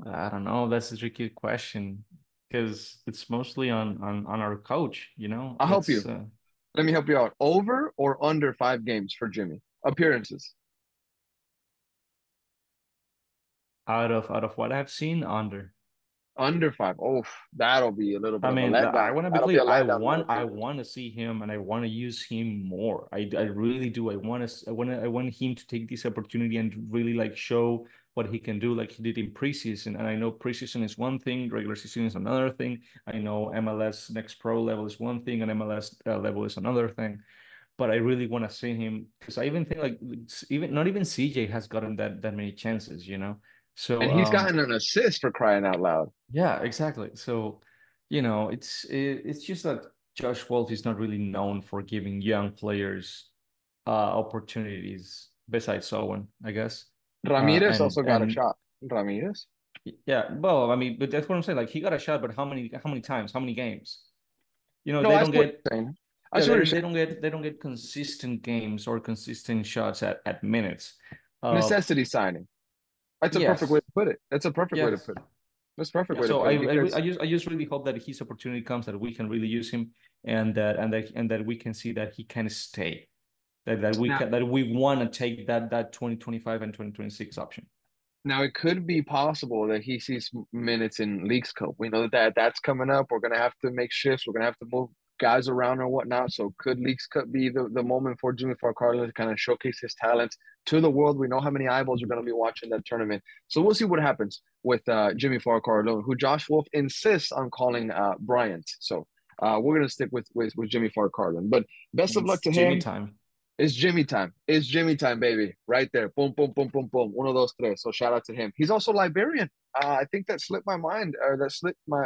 Speaker 2: I don't know. That's a tricky question because it's mostly on our coach, you know.
Speaker 1: I'll help
Speaker 2: It's
Speaker 1: you. Let me help you out. Over or under 5 games for Jimmy? Appearances.
Speaker 2: out of what I've seen under.
Speaker 1: Under five. Oh, that'll be a little bit
Speaker 2: I
Speaker 1: of a
Speaker 2: mean, I
Speaker 1: letdown.
Speaker 2: want to be
Speaker 1: That'll be a
Speaker 2: clear. I
Speaker 1: letdown in my
Speaker 2: want I
Speaker 1: opinion.
Speaker 2: want to see him and I want to use him more. I really do. I want him to take this opportunity and really like show what he can do like he did in preseason. And I know preseason is one thing, regular season is another thing. I know MLS next pro level is one thing and MLS level is another thing. But I really want to see him because I even think like even not even CJ has gotten that many chances, you know. So
Speaker 1: And he's gotten an assist for crying out loud.
Speaker 2: yeah, exactly. So, it's just that Josh Wolf is not really known for giving young players opportunities besides Owen, I guess. Uh
Speaker 1: Ramirez
Speaker 2: and
Speaker 1: also got a
Speaker 2: and
Speaker 1: shot. Ramirez?
Speaker 2: yeah, well, I mean, but that's what I'm saying. Like he got a shot, but how many times? How many games?
Speaker 1: No,
Speaker 2: They
Speaker 1: I see
Speaker 2: don't
Speaker 1: what
Speaker 2: get
Speaker 1: you're saying. I
Speaker 2: yeah,
Speaker 1: see what you're saying.
Speaker 2: they don't get consistent games or consistent shots at minutes. Uh
Speaker 1: Necessity signing. That's a perfect way
Speaker 2: yes.
Speaker 1: to put it. That's a perfect way to
Speaker 2: Yes.
Speaker 1: put it. That's a perfect
Speaker 2: Yeah,
Speaker 1: way to
Speaker 2: so
Speaker 1: put it
Speaker 2: I
Speaker 1: because
Speaker 2: just really hope that his opportunity comes, that we can really use him, and that we can see that he can stay,
Speaker 1: now
Speaker 2: that we want to take that 2025 and 2026 option.
Speaker 1: Now it could be possible that he sees minutes in Leagues Cup. We know that that's coming up. We're gonna have to make shifts. We're gonna have to move guys around and whatnot. So could Leagues Cup be the moment for Jimmy Farcar to kind of showcase his talents to the world? We know how many eyeballs are gonna be watching that tournament. So we'll see what happens with Jimmy Farcar, who Josh Wolf insists on calling Bryant. So we're gonna stick with Jimmy Farcar. But best of luck
Speaker 2: It's
Speaker 1: to
Speaker 2: Jimmy
Speaker 1: him.
Speaker 2: time.
Speaker 1: It's Jimmy time. It's Jimmy time, baby. Right there. Boom, boom, boom, boom, boom. One of those tres. So shout out to him. He's also Liberian. I think that slipped my mind, or that slipped my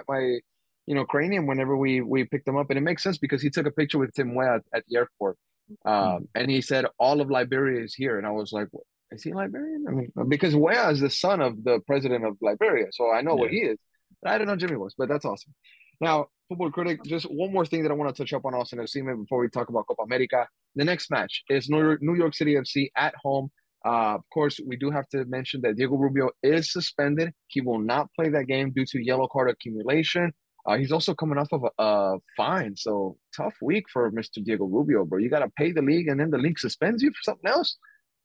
Speaker 1: cranium whenever we picked him up, and it makes sense because he took a picture with Tim Weah at the airport,
Speaker 2: Hmm.
Speaker 1: and he said all of Liberia is here, and I was like, is he Liberian? I mean, because Weah is the son of the president of Liberia, so I know what
Speaker 2: Yeah.
Speaker 1: he is. But I didn't know Jimmy was, but that's awesome. Now, football critic, just one more thing that I want to touch up on Austin FC before we talk about Copa America. The next match is New York City FC at home. Of course, we do have to mention that Diego Rubio is suspended. He will not play that game due to yellow card accumulation. He's also coming off of a fine, so tough week for Mr. Diego Rubio, bro. You got to pay the league, and then the league suspends you for something else.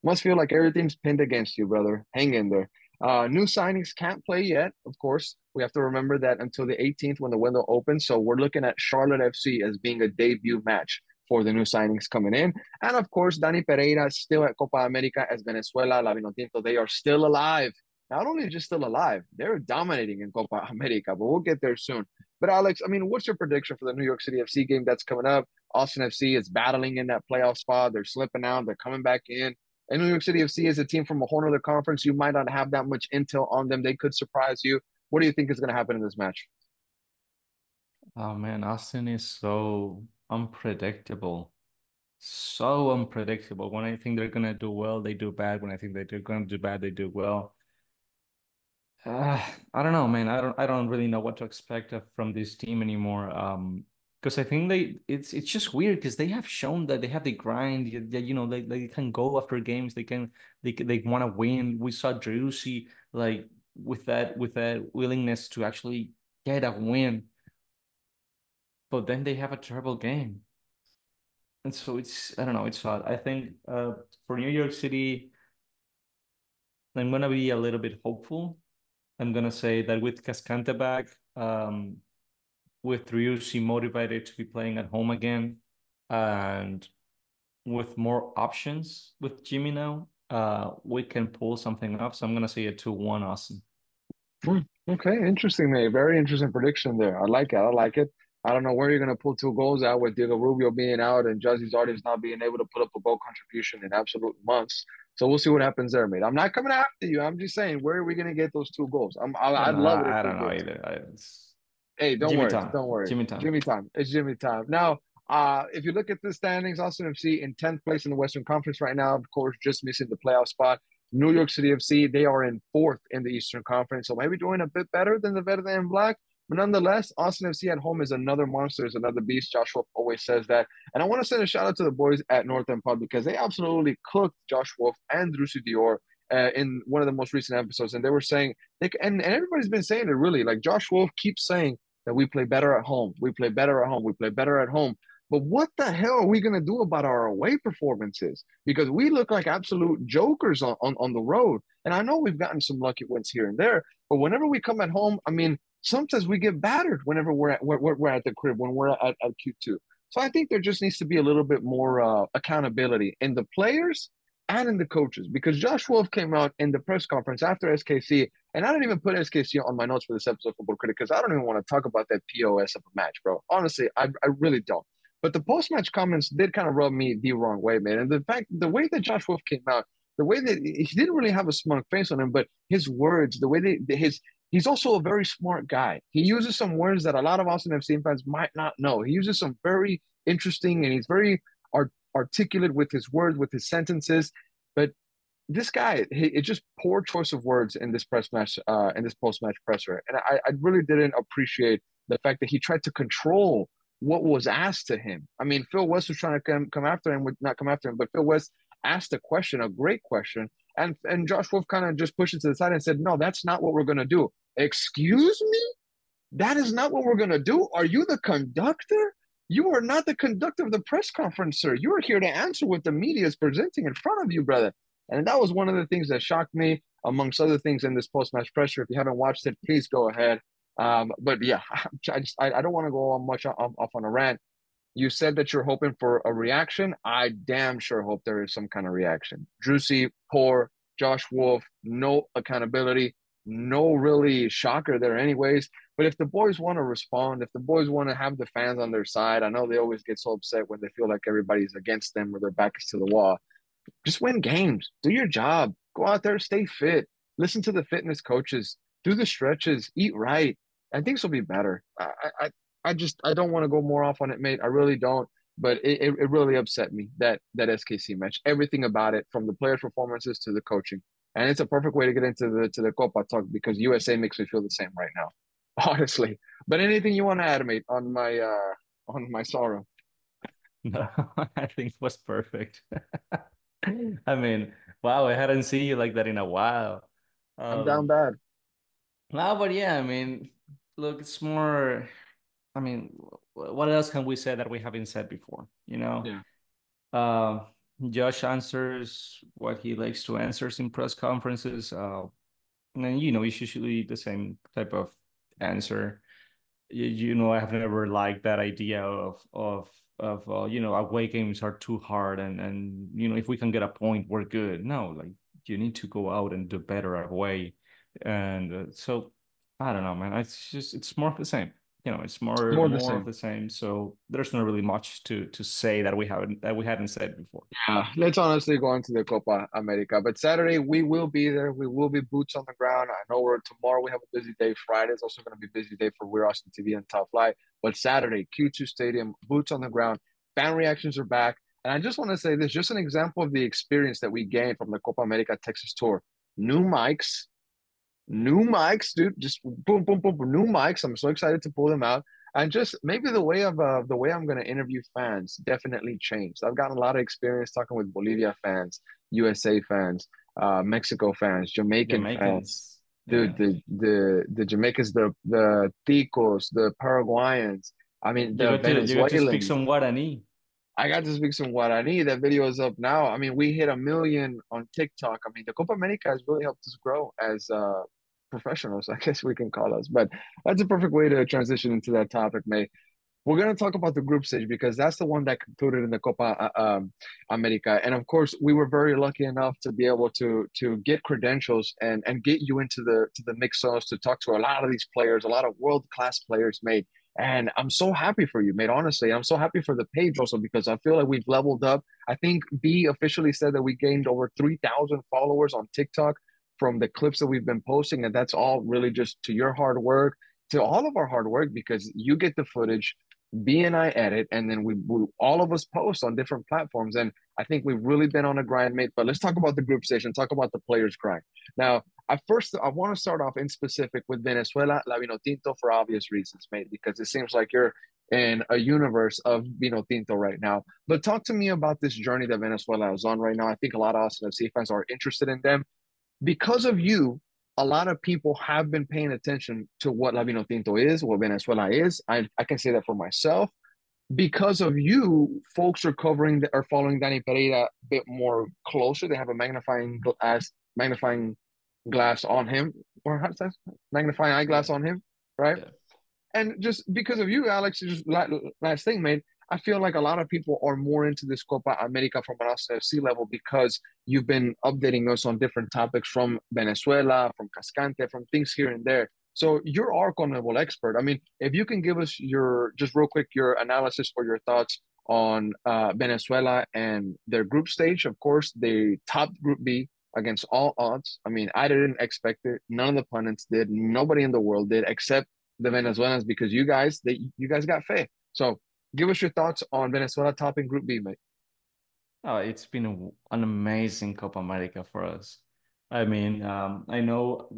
Speaker 1: Must feel like everything's pinned against you, brother. Hang in there. New signings can't play yet, of course. We have to remember that until the 18th when the window opens. So we're looking at Charlotte FC as being a debut match for the new signings coming in. And of course, Dani Pereira is still at Copa America as Venezuela, La Vinotinto. They are still alive. Not only just still alive, they're dominating in Copa America, but we'll get there soon. But Alex, I mean, what's your prediction for the New York City FC game that's coming up? Austin FC is battling in that playoff spot. They're slipping out. They're coming back in. And New York City FC is a team from a whole other conference. You might not have that much intel on them. They could surprise you. What do you think is going to happen in this match?
Speaker 2: Oh man, Austin is so unpredictable. So unpredictable. When I think they're gonna do well, they do bad. When I think they're gonna do bad, they do well. I don't know, man. I don't really know what to expect from this team anymore. Because I think it's just weird because they have shown that they have the grind. They can go after games. They want to win. We saw Driussi like with that willingness to actually get a win, but then they have a terrible game, and so it's I don't know. It's hard. I think for New York City, I'm gonna be a little bit hopeful. I'm gonna say that with Cascante back, with Ryushi motivated to be playing at home again, and with more options with Jimmy now, we can pull something off. So I'm gonna say a 2-1 Austin.
Speaker 1: Okay, interesting, mate. Very interesting prediction there. I like it. I like it. I don't know where you're going to pull 2 goals out with Diego Rubio being out and Jazzy's artist not being able to put up a goal contribution in absolute months. So we'll see what happens there, mate. I'm not coming after you. I'm just saying, where are we going to get those 2 goals?
Speaker 2: Yeah,
Speaker 1: I'd
Speaker 2: no,
Speaker 1: love it if
Speaker 2: I
Speaker 1: we
Speaker 2: don't know
Speaker 1: did.
Speaker 2: either. It's
Speaker 1: Hey, don't
Speaker 2: Jimmy
Speaker 1: worry.
Speaker 2: time.
Speaker 1: Don't worry.
Speaker 2: Jimmy time.
Speaker 1: Jimmy time. It's Jimmy time. Now, if you look at the standings, Austin FC in 10th place in the Western Conference right now, of course, just missing the playoff spot. New York City FC, they are in fourth in the Eastern Conference. So maybe doing a bit better than the Verde and Black. But nonetheless, Austin FC at home is another monster, is another beast. Joshua always says that. And I want to send a shout out to the boys at North End Pub because they absolutely cooked Josh Wolf and Drusi Dior in one of the most recent episodes. And they were saying, and everybody's been saying it really, like Josh Wolf keeps saying that we play better at home. We play better at home. We play better at home. But what the hell are we going to do about our away performances? Because we look like absolute jokers on the road. And I know we've gotten some lucky wins here and there, but whenever we come at home, I mean, sometimes we get battered whenever we're at the crib, when we're at Q2. So I think there just needs to be a little bit more accountability in the players and in the coaches, because Josh Wolf came out in the press conference after SKC, and I didn't even put SKC on my notes for this episode of Football Critic because I don't even want to talk about that POS of a match, bro. Honestly, I really don't. But the post match comments did kind of rub me the wrong way, man. And the way that Josh Wolf came out, the way that he didn't really have a smug face on him, but his words, the way his he's also a very smart guy. He uses some words that a lot of Austin FC fans might not know. He uses some very interesting, and he's very articulate with his words, with his sentences. But this guy, it's just poor choice of words in this press match, in this post match presser, and I really didn't appreciate the fact that he tried to control what was asked to him. I mean, Phil West was trying to come after him, would not come after him, but Phil West asked a question, a great question, and Josh Wolf kind of just pushed it to the side and said, "No, that's not what we're gonna do." Excuse me? That is not what we're gonna do. Are you the conductor? You are not the conductor of the press conference, sir. You are here to answer what the media is presenting in front of you, brother. And that was one of the things that shocked me, amongst other things in this post-match pressure. If you haven't watched it, please go ahead. But yeah, I don't want to go on much off on a rant. You said that you're hoping for a reaction. I damn sure hope there is some kind of reaction. Drusy, poor, Josh Wolf, no accountability, no really shocker there, anyways. But if the boys want to respond, if the boys want to have the fans on their side, I know they always get so upset when they feel like everybody's against them or their back is to the wall. Just win games, do your job, go out there, stay fit, listen to the fitness coaches, do the stretches, eat right. I think this will be better. I don't want to go more off on it, mate. I really don't. But it really upset me, that SKC match. Everything about it, from the players' performances to the coaching. And it's a perfect way to get into the Copa talk because USA makes me feel the same right now. Honestly. But anything you want to add, mate, on my sorrow?
Speaker 2: No, I think it was perfect. I mean, wow, I hadn't seen you like that in a while.
Speaker 1: I'm down
Speaker 2: Um,
Speaker 1: bad.
Speaker 2: no, but yeah, I mean, look, it's more, I mean, what else can we say that we haven't said before?
Speaker 1: Yeah.
Speaker 2: Uh, Josh answers what he likes to answer in press conferences. And it's usually the same type of answer. I have never liked that idea of away games are too hard, and if we can get a point, we're good. No, like you need to go out and do better away, and so I don't know, man. It's more of the same. It's more
Speaker 1: More of the
Speaker 2: more of
Speaker 1: same.
Speaker 2: the same. So there's not really much to say that we hadn't said before.
Speaker 1: Yeah, let's honestly go into the Copa America. But Saturday we will be there. We will be boots on the ground. I know we're tomorrow we have a busy day. Friday is also going to be a busy day for We're Austin TV and Top Flight. But Saturday, Q2 Stadium, boots on the ground. Fan reactions are back. And I just want to say this, just an example of the experience that we gained from the Copa America Texas tour. New mics, new mics, dude. Just boom, boom, boom, boom, new mics. I'm so excited to pull them out. And just maybe the way I'm gonna interview fans definitely changed. I've gotten a lot of experience talking with Bolivia fans, USA fans, Mexico fans, Jamaican fans.
Speaker 2: Jamaicans,
Speaker 1: Dude,
Speaker 2: yeah.
Speaker 1: the Jamaicans, the Ticos, the Paraguayans. I mean,
Speaker 2: You
Speaker 1: the
Speaker 2: got to you got to speak
Speaker 1: Venezuelans.
Speaker 2: some Guarani.
Speaker 1: I got to speak some Guarani. That video is up now. I mean, we hit 1 million on TikTok. I mean, the Copa America has really helped us grow as professionals, I guess we can call us. But that's a perfect way to transition into that topic, mate. We're going to talk about the group stage because that's the one that concluded in the Copa America. And of course, we were very lucky enough to be able to get credentials and get you into the mix zones to talk to a lot of these players, a lot of world class players, mate. And I'm so happy for you, mate. Honestly, I'm so happy for the page also because I feel like we've leveled up. I think B officially said that we gained over 3,000 followers on TikTok from the clips that we've been posting, and that's all really just to your hard work, to all of our hard work because you get the footage, B and I edit, and then we all of us post on different platforms. And I think we've really been on a grind, mate. But let's talk about the group stage and talk about the players' grind. Now, I want to start off in specific with Venezuela, La Vinotinto for obvious reasons, mate, because it seems like you're in a universe of Vinotinto right now. But talk to me about this journey that Venezuela is on right now. I think a lot of us FC fans are interested in them because of you. A lot of people have been paying attention to what La Vinotinto is, what Venezuela is. I can say that for myself because of you, folks are following Danny Pereira a bit more closer. They have a magnifying glass on him, or how does that magnifying eyeglass
Speaker 2: Yeah,
Speaker 1: on him, right?
Speaker 2: yeah.
Speaker 1: And just because of you, Alex, just last thing, man, I feel like a lot of people are more into this Copa America from an FC level because you've been updating us on different topics from Venezuela, from Cascante, from things here and there. So you're our CONMEBOL expert. I mean, if you can give us your just real quick your analysis or your thoughts on Venezuela and their group stage. Of course, they topped Group B against all odds. I mean, I didn't expect it. None of the pundits did. Nobody in the world did, except the Venezuelans, because you guys got faith. So give us your thoughts on Venezuela topping Group B, mate.
Speaker 2: Oh, it's been an amazing Copa America for us. I mean, I know,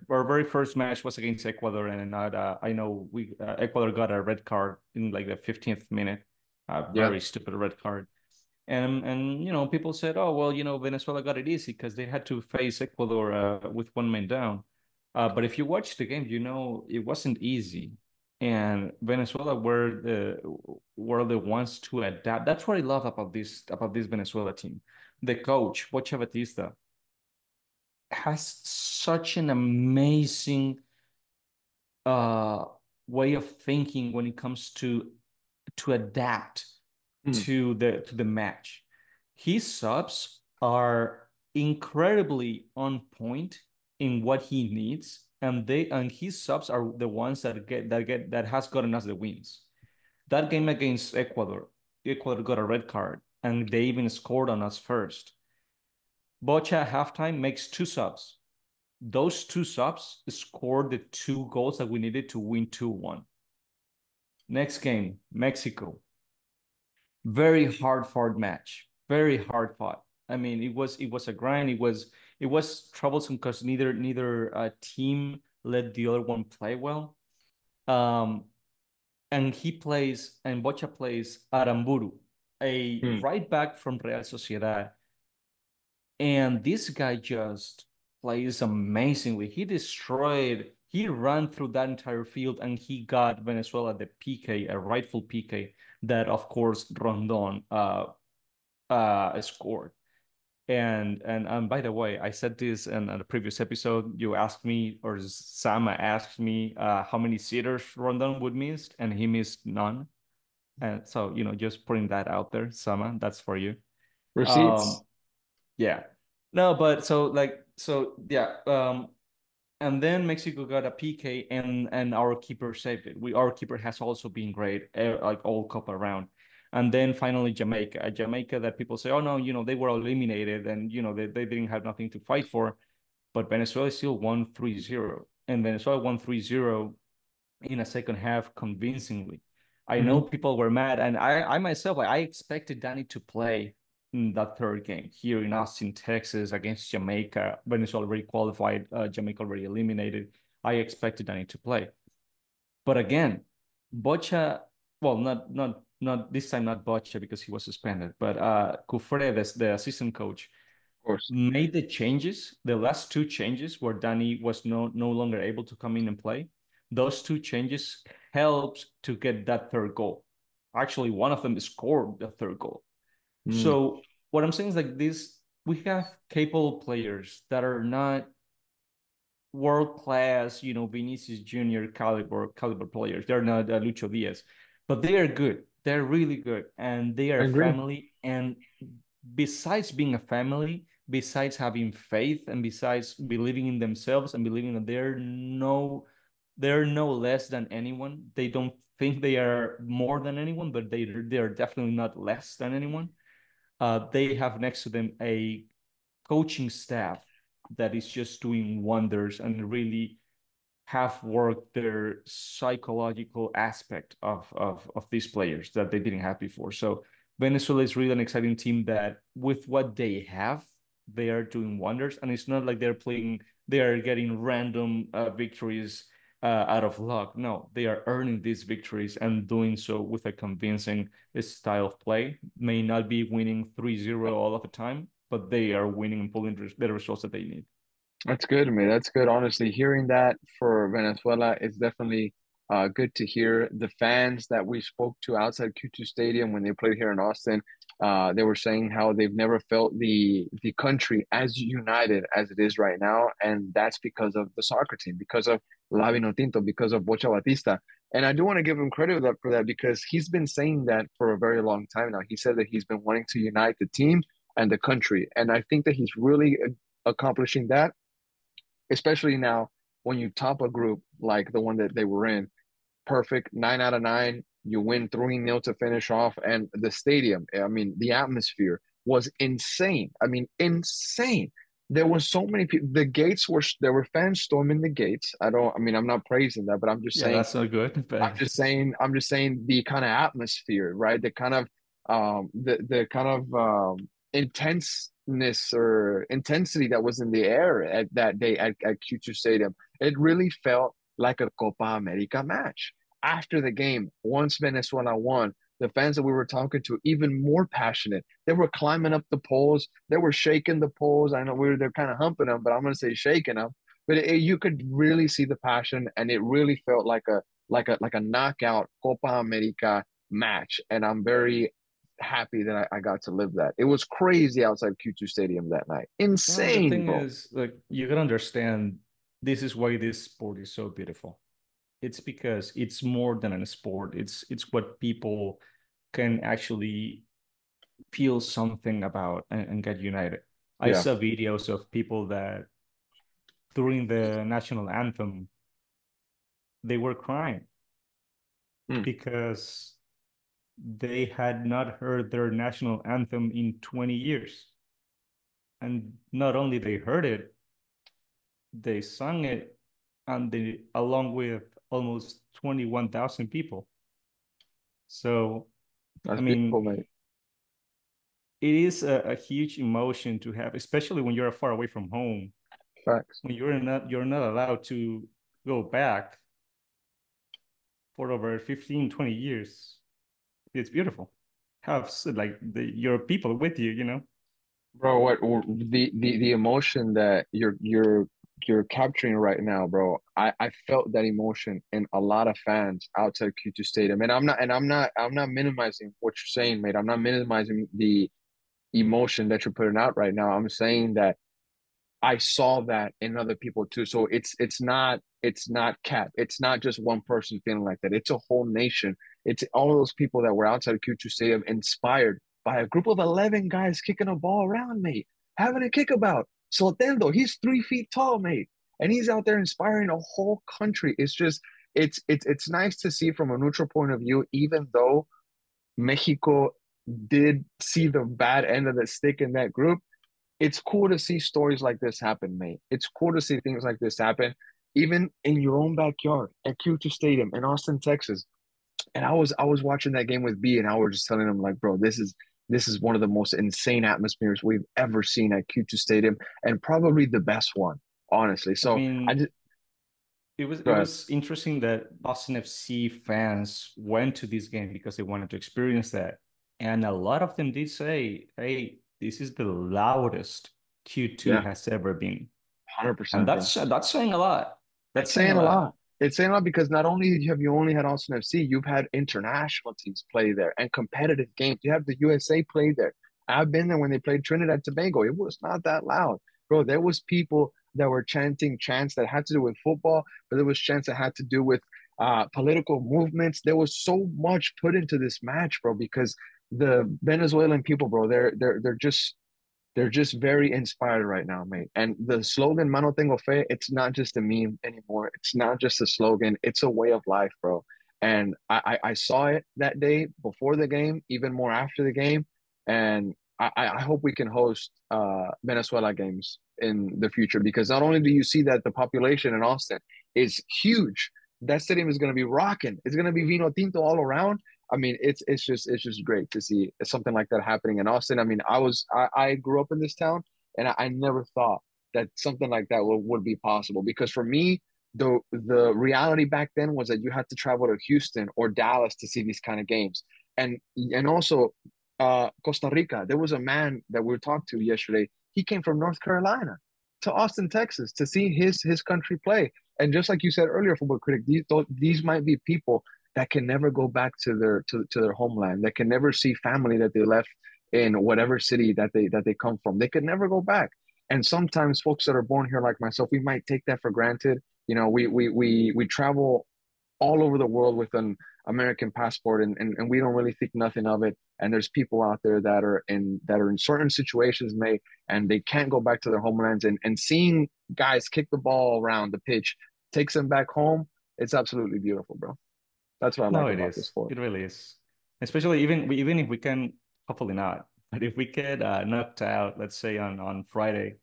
Speaker 2: our very first match was against Ecuador, and not, I know we Ecuador got a red card in like the 15th minute, a
Speaker 1: Yeah.
Speaker 2: very stupid red card. And people said, oh well, Venezuela got it easy because they had to face Ecuador with one man down. But if you watch the game, it wasn't easy, and Venezuela were the ones to adapt. That's what I love about this Venezuela team. The coach, Bocha Batista, has such an amazing uh way of thinking when it comes to adapt
Speaker 1: Mm,
Speaker 2: to the match. His subs are incredibly on point in what he needs, and his subs are the ones that has gotten us the wins. That game against Ecuador, Ecuador got a red card, and they even scored on us first. Bocha at halftime makes two subs. Those two subs scored the two goals that we needed to win 2-1. Next game, Mexico. Very hard fought match. Very hard fought. I mean, it was a grind. It was troublesome because neither team let the other one play well. Um, and Bocha plays Aramburu, a
Speaker 1: mm,
Speaker 2: right back from Real Sociedad, and this guy just plays amazingly. He ran through that entire field and he got Venezuela the PK, a rightful PK that, of course, Rondon scored. And by the way, I said this in a previous episode. You asked me, or Sama asked me, how many sitters Rondon would miss, and he missed none. And so, just putting that out there, Sama, that's for you.
Speaker 1: receipts.
Speaker 2: Um, yeah. No, but yeah. And then Mexico got a PK, and our keeper saved it. Our keeper has also been great, like all Copa around. And then finally Jamaica that people say, oh no, they were eliminated, and they didn't have nothing to fight for. But Venezuela still won 3-0, and Venezuela won 3-0 in a second half convincingly. I know
Speaker 1: Hmm.
Speaker 2: people were mad, and I myself, I expected Danny to play in that third game here in Austin, Texas, against Jamaica. Venezuela already qualified, Jamaica already eliminated. I expected Danny to play, but again, Bocha, well, not this time, not Bocha because he was suspended, but Cufre, the assistant coach,
Speaker 1: Of course.
Speaker 2: made the changes, the last two changes where Danny was no longer able to come in and play. Those two changes helped to get that third goal. Actually, one of them scored the third goal.
Speaker 1: Mm,
Speaker 2: So what I'm saying is like this, we have capable players that are not world class, Vinicius Junior caliber players. They're not Lucho Diaz, but they are good. They're really good, and they are
Speaker 1: I
Speaker 2: a
Speaker 1: agree.
Speaker 2: family. And besides being a family, besides having faith, and besides believing in themselves and believing that they're no less than anyone. They don't think they are more than anyone, but they're definitely not less than anyone. They have next to them a coaching staff that is just doing wonders and really have worked their psychological aspect of these players that they didn't have before. So Venezuela is really an exciting team that with what they have, they are doing wonders. And it's not like they are getting random victories out of luck. No, they are earning these victories and doing so with a convincing style of play. May not be winning 3-0 all of the time, but they are winning and pulling the results that they need.
Speaker 1: That's good to me. That's good. Honestly, hearing that for Venezuela is definitely good to hear. The fans that we spoke to outside Q2 Stadium when they played here in Austin, they were saying how they've never felt the country as united as it is right now, and that's because of the soccer team, because of La Vinotinto, because of Bocha Batista. And I do want to give him credit for that because he's been saying that for a very long time now. He said that he's been wanting to unite the team and the country, and I think that he's really accomplishing that, especially now when you top a group like the one that they were in. Perfect, 9 out of 9. You win 3-0 to finish off, and the stadium. I mean, the atmosphere was insane. I mean, insane. There was so many people. The gates were there were fans storming the gates. I don't. I mean, I'm not praising that, but I'm just
Speaker 2: Yeah,
Speaker 1: saying
Speaker 2: that's not good, but
Speaker 1: I'm just saying the kind of atmosphere, right? The kind of the kind of intenseness or intensity that was in the air at that day at Q2 Stadium. It really felt like a Copa America match. After the game, once Venezuela won, the fans that we were talking to even more passionate. They were climbing up the poles. They were shaking the poles. I know they're kind of humping them, but I'm going to say shaking them. But you could really see the passion, and it really felt like a knockout Copa America match, and I'm very happy that I got to live that. It was crazy outside Q2 Stadium that night.
Speaker 2: no, the
Speaker 1: Insane,
Speaker 2: thing
Speaker 1: bro.
Speaker 2: is, like, you gotta understand this is why this sport is so beautiful. It's because it's more than a sport. It's what people can actually feel something about and get united. I
Speaker 1: Yeah.
Speaker 2: saw videos of people that during the national anthem, they were crying
Speaker 1: Mm,
Speaker 2: because they had not heard their national anthem in 20 years. And not only they heard it, they sung it and they along with almost 21,000 people. So, I
Speaker 1: that's beautiful,
Speaker 2: mean,
Speaker 1: mate.
Speaker 2: it is a huge emotion to have, especially when you're far away from home,
Speaker 1: Facts.
Speaker 2: when you're not allowed to go back for over 15, 20 years. It's beautiful. Have like your people with you, you know?
Speaker 1: Bro, what the emotion that you're capturing right now, bro. I felt that emotion in a lot of fans outside Q2 Stadium. And I'm not minimizing what you're saying, mate. I'm not minimizing the emotion that you're putting out right now. I'm saying that I saw that in other people too. So it's not cap. It's not just one person feeling like that. It's a whole nation. It's all those people that were outside of Q2 Stadium inspired by a group of 11 guys kicking a ball around, mate, having a kickabout. Sotendo, he's 3 feet tall, mate, and he's out there inspiring a whole country. It's just it's nice to see from a neutral point of view, even though Mexico did see the bad end of the stick in that group. It's cool to see stories like this happen, mate. It's cool to see things like this happen, even in your own backyard at Q2 Stadium in Austin, Texas. And I was watching that game with B, and I was just telling him like, bro, this is one of the most insane atmospheres we've ever seen at Q2 Stadium, and probably the best one, honestly.
Speaker 2: I
Speaker 1: So I
Speaker 2: mean,
Speaker 1: just
Speaker 2: it was
Speaker 1: go
Speaker 2: it
Speaker 1: ahead.
Speaker 2: was interesting that Austin FC fans went to this game because they wanted to experience that. And a lot of them did say, hey, this is the loudest Q2
Speaker 1: Yeah,
Speaker 2: has ever been.
Speaker 1: hundred
Speaker 2: And
Speaker 1: percent, bro.
Speaker 2: that's saying a lot. That's
Speaker 1: It's
Speaker 2: saying a
Speaker 1: saying a
Speaker 2: lot.
Speaker 1: lot. It's saying a lot because not only have you only had Austin FC, you've had international teams play there and competitive games. You have the USA play there. I've been there when they played Trinidad and Tobago. It was not that loud, bro. There was people that were chanting chants that had to do with football, but there was chants that had to do with political movements. There was so much put into this match, bro, because the Venezuelan people, bro, they're just very inspired right now, mate. And the slogan "Mano tengo fe," it's not just a meme anymore. It's not just a slogan. It's a way of life, bro. And I saw it that day before the game, even more after the game. And I hope we can host Venezuela games in the future because not only do you see that the population in Austin is huge. That stadium is going to be rocking. It's going to be vino tinto all around. I mean, it's just great to see something like that happening in Austin. I mean, I grew up in this town, and I never thought that something like that would be possible. Because for me, the reality back then was that you had to travel to Houston or Dallas to see these kind of games, and also Costa Rica. There was a man that we talked to yesterday. He came from North Carolina to Austin, Texas, to see his country play. And just like you said earlier, football critic, these might be people that can never go back to their homeland, that can never see family that they left in whatever city that they come from. They could never go back. And sometimes folks that are born here, like myself, we might take that for granted. You know, we travel all over the world with an American passport, and we don't really think nothing of it. And there's people out there that are in certain situations, and they can't go back to their homelands, and seeing guys kick the ball around the pitch takes them back home. It's absolutely beautiful, bro. That's what I
Speaker 2: No,
Speaker 1: like
Speaker 2: it
Speaker 1: about this
Speaker 2: is.
Speaker 1: sport.
Speaker 2: It really is. Especially even if we can, hopefully not, but if we get knocked out, let's say on Friday,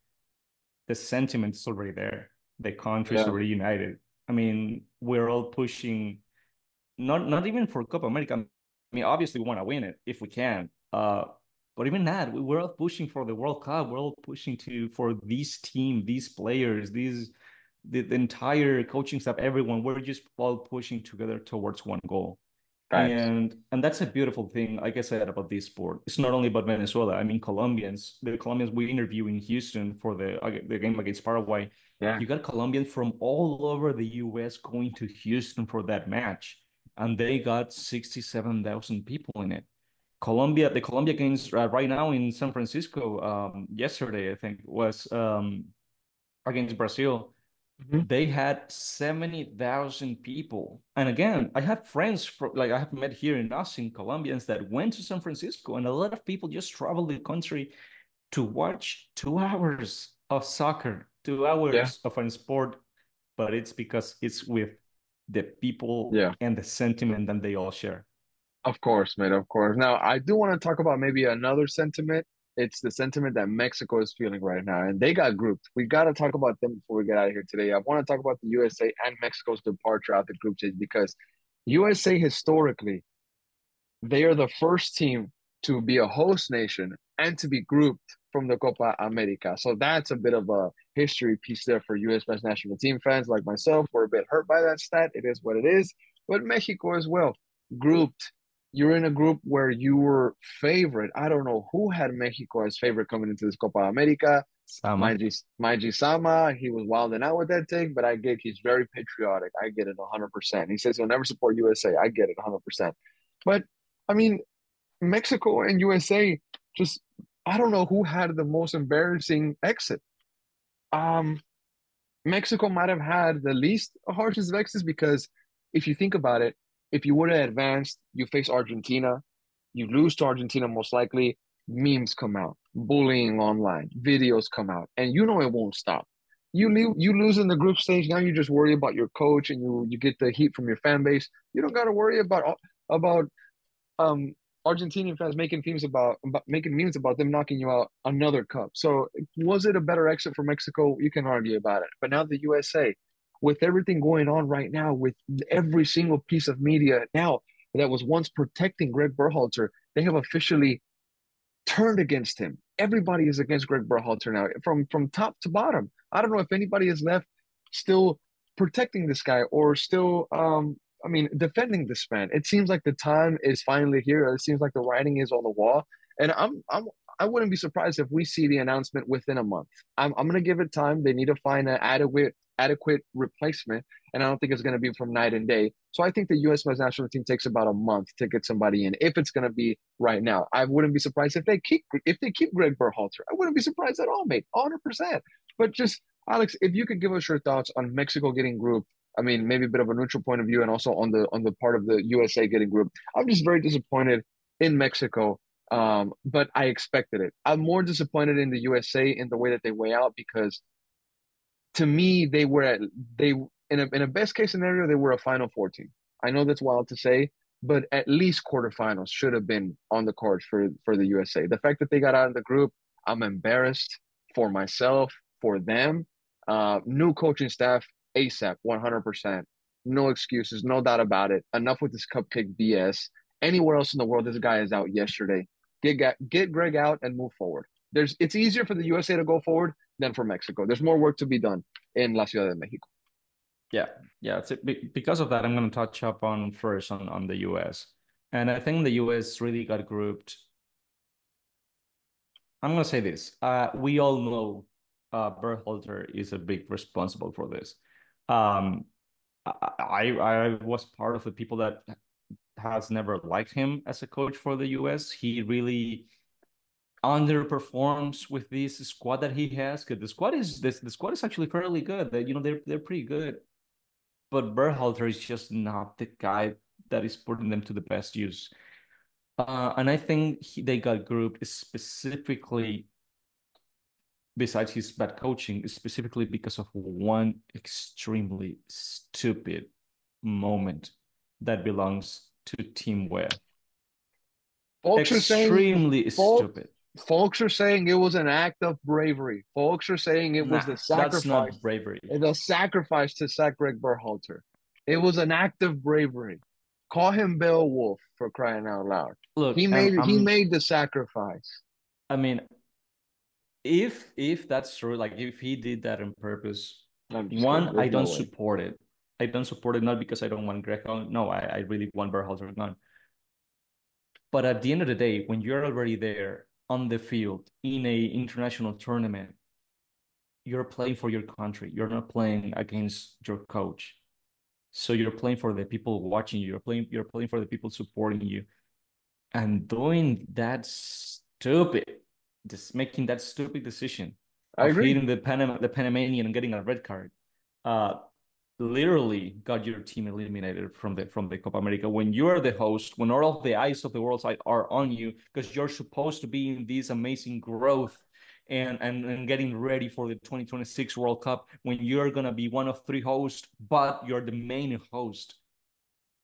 Speaker 2: the sentiment's already there. The country's
Speaker 1: Yeah,
Speaker 2: already united. I mean, we're all pushing not even for Copa America. I mean, obviously we want to win it if we can. But even that, we're all pushing for the World Cup. We're all pushing for this team, these players, the entire coaching staff, everyone. We're just all pushing together towards one goal.
Speaker 1: facts.
Speaker 2: And that's a beautiful thing, like I said, about this sport. It's not only about Venezuela. I mean, the Colombians we interview in Houston for the game against Paraguay,
Speaker 1: Yeah.
Speaker 2: you got Colombians from all over the US going to Houston for that match, and they got 67,000 people in it. The Colombia games right now in San Francisco, yesterday I think was against Brazil.
Speaker 1: Mhm.
Speaker 2: They had 70,000 people. And again, I have friends like I have met here in Austin, Colombians that went to San Francisco, and a lot of people just traveled the country to watch 2 hours of soccer, two
Speaker 1: Yeah.
Speaker 2: hours of a sport, but it's because it's with the people
Speaker 1: Yeah.
Speaker 2: and the sentiment that they all share.
Speaker 1: Of course, mate, of course. Now, I do want to talk about maybe another sentiment. It's the sentiment that Mexico is feeling right now, and they got grouped. We got to talk about them before we get out of here today. I want to talk about the USA and Mexico's departure out the group stage because USA historically they are the first team to be a host nation and to be grouped from the Copa America. So that's a bit of a history piece there for U.S. men's national team fans like myself. We're a bit hurt by that stat. It is what it is. But Mexico as well, grouped. You're in a group where you were favorite. I don't know who had Mexico as favorite coming into this Copa America.
Speaker 2: Sama.
Speaker 1: Maiji Sama, he was wilding out with that take, but I get he's very patriotic. I get it 100%. He says he'll never support USA. I get it 100%. But I mean, Mexico and USA just I don't know who had the most embarrassing exit. Um, Mexico might have had the least harshest of exits because if you think about it, if you would have advanced, you face Argentina, you lose to Argentina most likely, memes come out, bullying online, videos come out, and you know it won't stop. You lose in the group stage, now you just worry about your coach and you get the heat from your fan base. You don't got to worry about um Argentinian fans making memes about them knocking you out another cup. So was it a better exit for Mexico? You can argue about it. But now the USA, with everything going on right now, with every single piece of media now that was once protecting Greg Berhalter, they have officially turned against him. Everybody is against Greg Berhalter now, from top to bottom. I don't know if anybody is left still protecting this guy or still, I mean, defending this man. It seems like the time is finally here. It seems like the writing is on the wall, and I wouldn't be surprised if we see the announcement within a month. I'm gonna give it time. They need to find an adequate replacement, and I don't think it's going to be from night and day. So I think the U.S. men's national team takes about a month to get somebody in. If it's going to be right now, I wouldn't be surprised if they keep Greg Berhalter. I wouldn't be surprised at all, mate, 100%. But just Alex, if you could give us your thoughts on Mexico getting grouped. I mean, maybe a bit of a neutral point of view, and also on the part of the USA getting grouped. I'm just very disappointed in Mexico. But I expected it. I'm more disappointed in the USA in the way that they weigh out because to me, they in a best case scenario, they were a Final Four team. I know that's wild to say, but at least quarterfinals should have been on the cards for the USA. The fact that they got out of the group, I'm embarrassed for myself, for them. New coaching staff, ASAP, 100%. No excuses, no doubt about it. Enough with this cupcake BS. Anywhere else in the world, this guy is out yesterday. Get Greg out and move forward. It's easier for the USA to go forward than for Mexico. There's more work to be done in La Ciudad de Mexico.
Speaker 2: Yeah, yeah. Because of that, I'm going to touch up on first on the US. And I think the US really got grouped. I'm going to say this. We all know Berhalter is a big responsible for this. Um, I was part of the people that has never liked him as a coach for the US. He really underperforms with this squad that he has because the squad is actually fairly good. They're pretty good. But Berhalter is just not the guy that is putting them to the best use. And I think they got grouped specifically, besides his bad coaching, specifically because of one extremely stupid moment that belongs to Team Webb.
Speaker 1: Folks are saying,
Speaker 2: Extremely
Speaker 1: folks,
Speaker 2: stupid.
Speaker 1: folks are saying it was an act of bravery. Folks are saying it was
Speaker 2: Nah, that's not bravery.
Speaker 1: the sacrifice to sack Greg Berhalter. It was an act of bravery. Call him Beowulf for crying out loud.
Speaker 2: Look,
Speaker 1: He made the sacrifice.
Speaker 2: I mean, if that's true, like if he did that on purpose,
Speaker 1: I'm just kidding.
Speaker 2: one,
Speaker 1: There's
Speaker 2: I
Speaker 1: no
Speaker 2: don't
Speaker 1: way.
Speaker 2: support it. I don't support it not because I don't want Greg on. No, I really want Berhalter gone. But at the end of the day, when you're already there on the field in a international tournament, you're playing for your country. You're not playing against your coach. So you're playing for the people watching you. You're playing for the people supporting you. And doing that stupid, just making that stupid decision
Speaker 1: I
Speaker 2: of
Speaker 1: agree.
Speaker 2: hitting the Panamanian and getting a red card, uh, literally got your team eliminated from the Copa America. When you're the host, when all of the eyes of the world side are on you, because you're supposed to be in this amazing growth and getting ready for the 2026 World Cup, when you're gonna be one of three hosts, but you're the main host,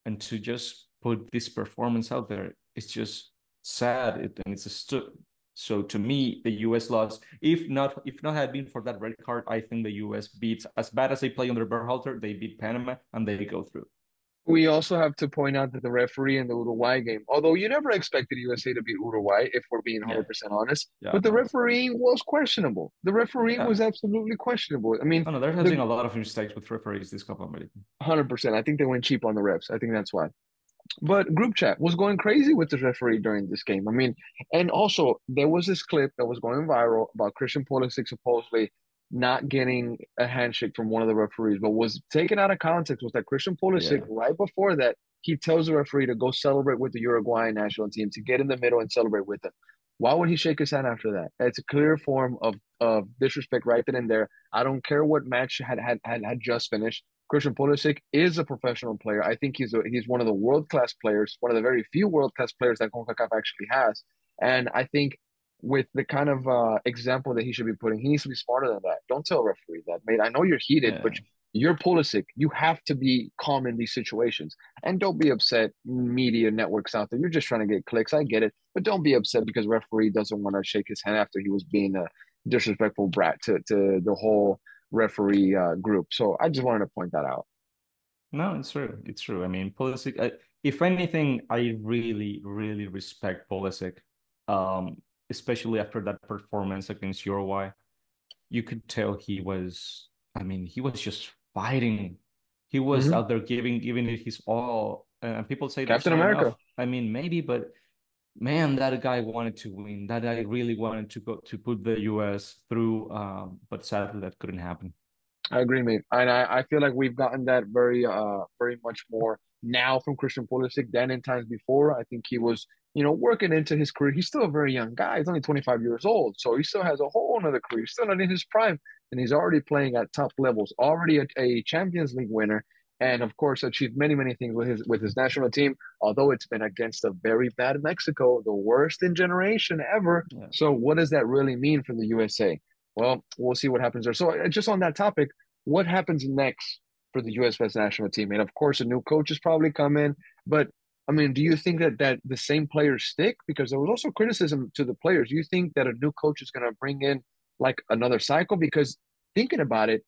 Speaker 2: and to just put this performance out there, it's just sad. And it's a so to me, the US lost. If not had been for that red card, I think the US beats as bad as they play under Berhalter. They beat Panama and they go through.
Speaker 1: We also have to point out that the referee in the Uruguay game, although you never expected USA to beat Uruguay, if we're being
Speaker 2: Yeah,
Speaker 1: 100% honest,
Speaker 2: yeah,
Speaker 1: but the
Speaker 2: no,
Speaker 1: refereeing was questionable. The refereeing was
Speaker 2: yeah.
Speaker 1: absolutely questionable. I mean,
Speaker 2: No, no, there has
Speaker 1: the
Speaker 2: been a lot of mistakes with referees this Copa America.
Speaker 1: 100%. I think they went cheap on the refs. I think that's why. But group chat was going crazy with the referee during this game. I mean, and also there was this clip that was going viral about Christian Pulisic supposedly not getting a handshake from one of the referees, but was taken out of context was that Christian Pulisic
Speaker 2: Yeah,
Speaker 1: right before that he tells the referee to go celebrate with the Uruguayan national team to get in the middle and celebrate with them. Why would he shake his hand after that? It's a clear form of disrespect right then and there. I don't care what match had just finished. Christian Pulisic is a professional player. I think he's one of the world class players, one of the very few world class players that CONCACAF actually has. And I think with the kind of example that he should be putting, he needs to be smarter than that. Don't tell a referee that, mate. I know you're heated, but
Speaker 2: yeah.
Speaker 1: you're Pulisic. You have to be calm in these situations, and don't be upset. Media networks out there, you're just trying to get clicks. I get it, but don't be upset because referee doesn't want to shake his hand after he was being a disrespectful brat to the whole referee group. So I just wanted to point that out.
Speaker 2: No, it's true. It's true. I mean, Pulisic. If anything, I really, really respect Pulisic, especially after that performance against Uruguay. You could tell he was. I mean, he was just fighting. He was
Speaker 1: Mm-hmm.
Speaker 2: out there giving it his all. And people say that's
Speaker 1: Captain
Speaker 2: not
Speaker 1: America.
Speaker 2: enough. I mean, maybe, but man, that guy wanted to win. That guy really wanted to put the US through. But sadly, that couldn't happen.
Speaker 1: I agree, mate. And I feel like we've gotten that very much more now from Christian Pulisic than in times before. I think he was, working into his career. He's still a very young guy. He's only 25 years old. So he still has a whole another career. He's still not in his prime. And he's already playing at top levels, already a Champions League winner, and of course achieved many, many things with his national team, although it's been against a very bad Mexico, the worst in generation ever.
Speaker 2: Yeah.
Speaker 1: So what does that really mean for the USA? Well, we'll see what happens there. So just on that topic, what happens next for the U.S. men's national team? And of course, a new coach is probably coming. But I mean, do you think that the same players stick? Because there was also criticism to the players. Do you think that a new coach is going to bring in like another cycle? Because thinking about it,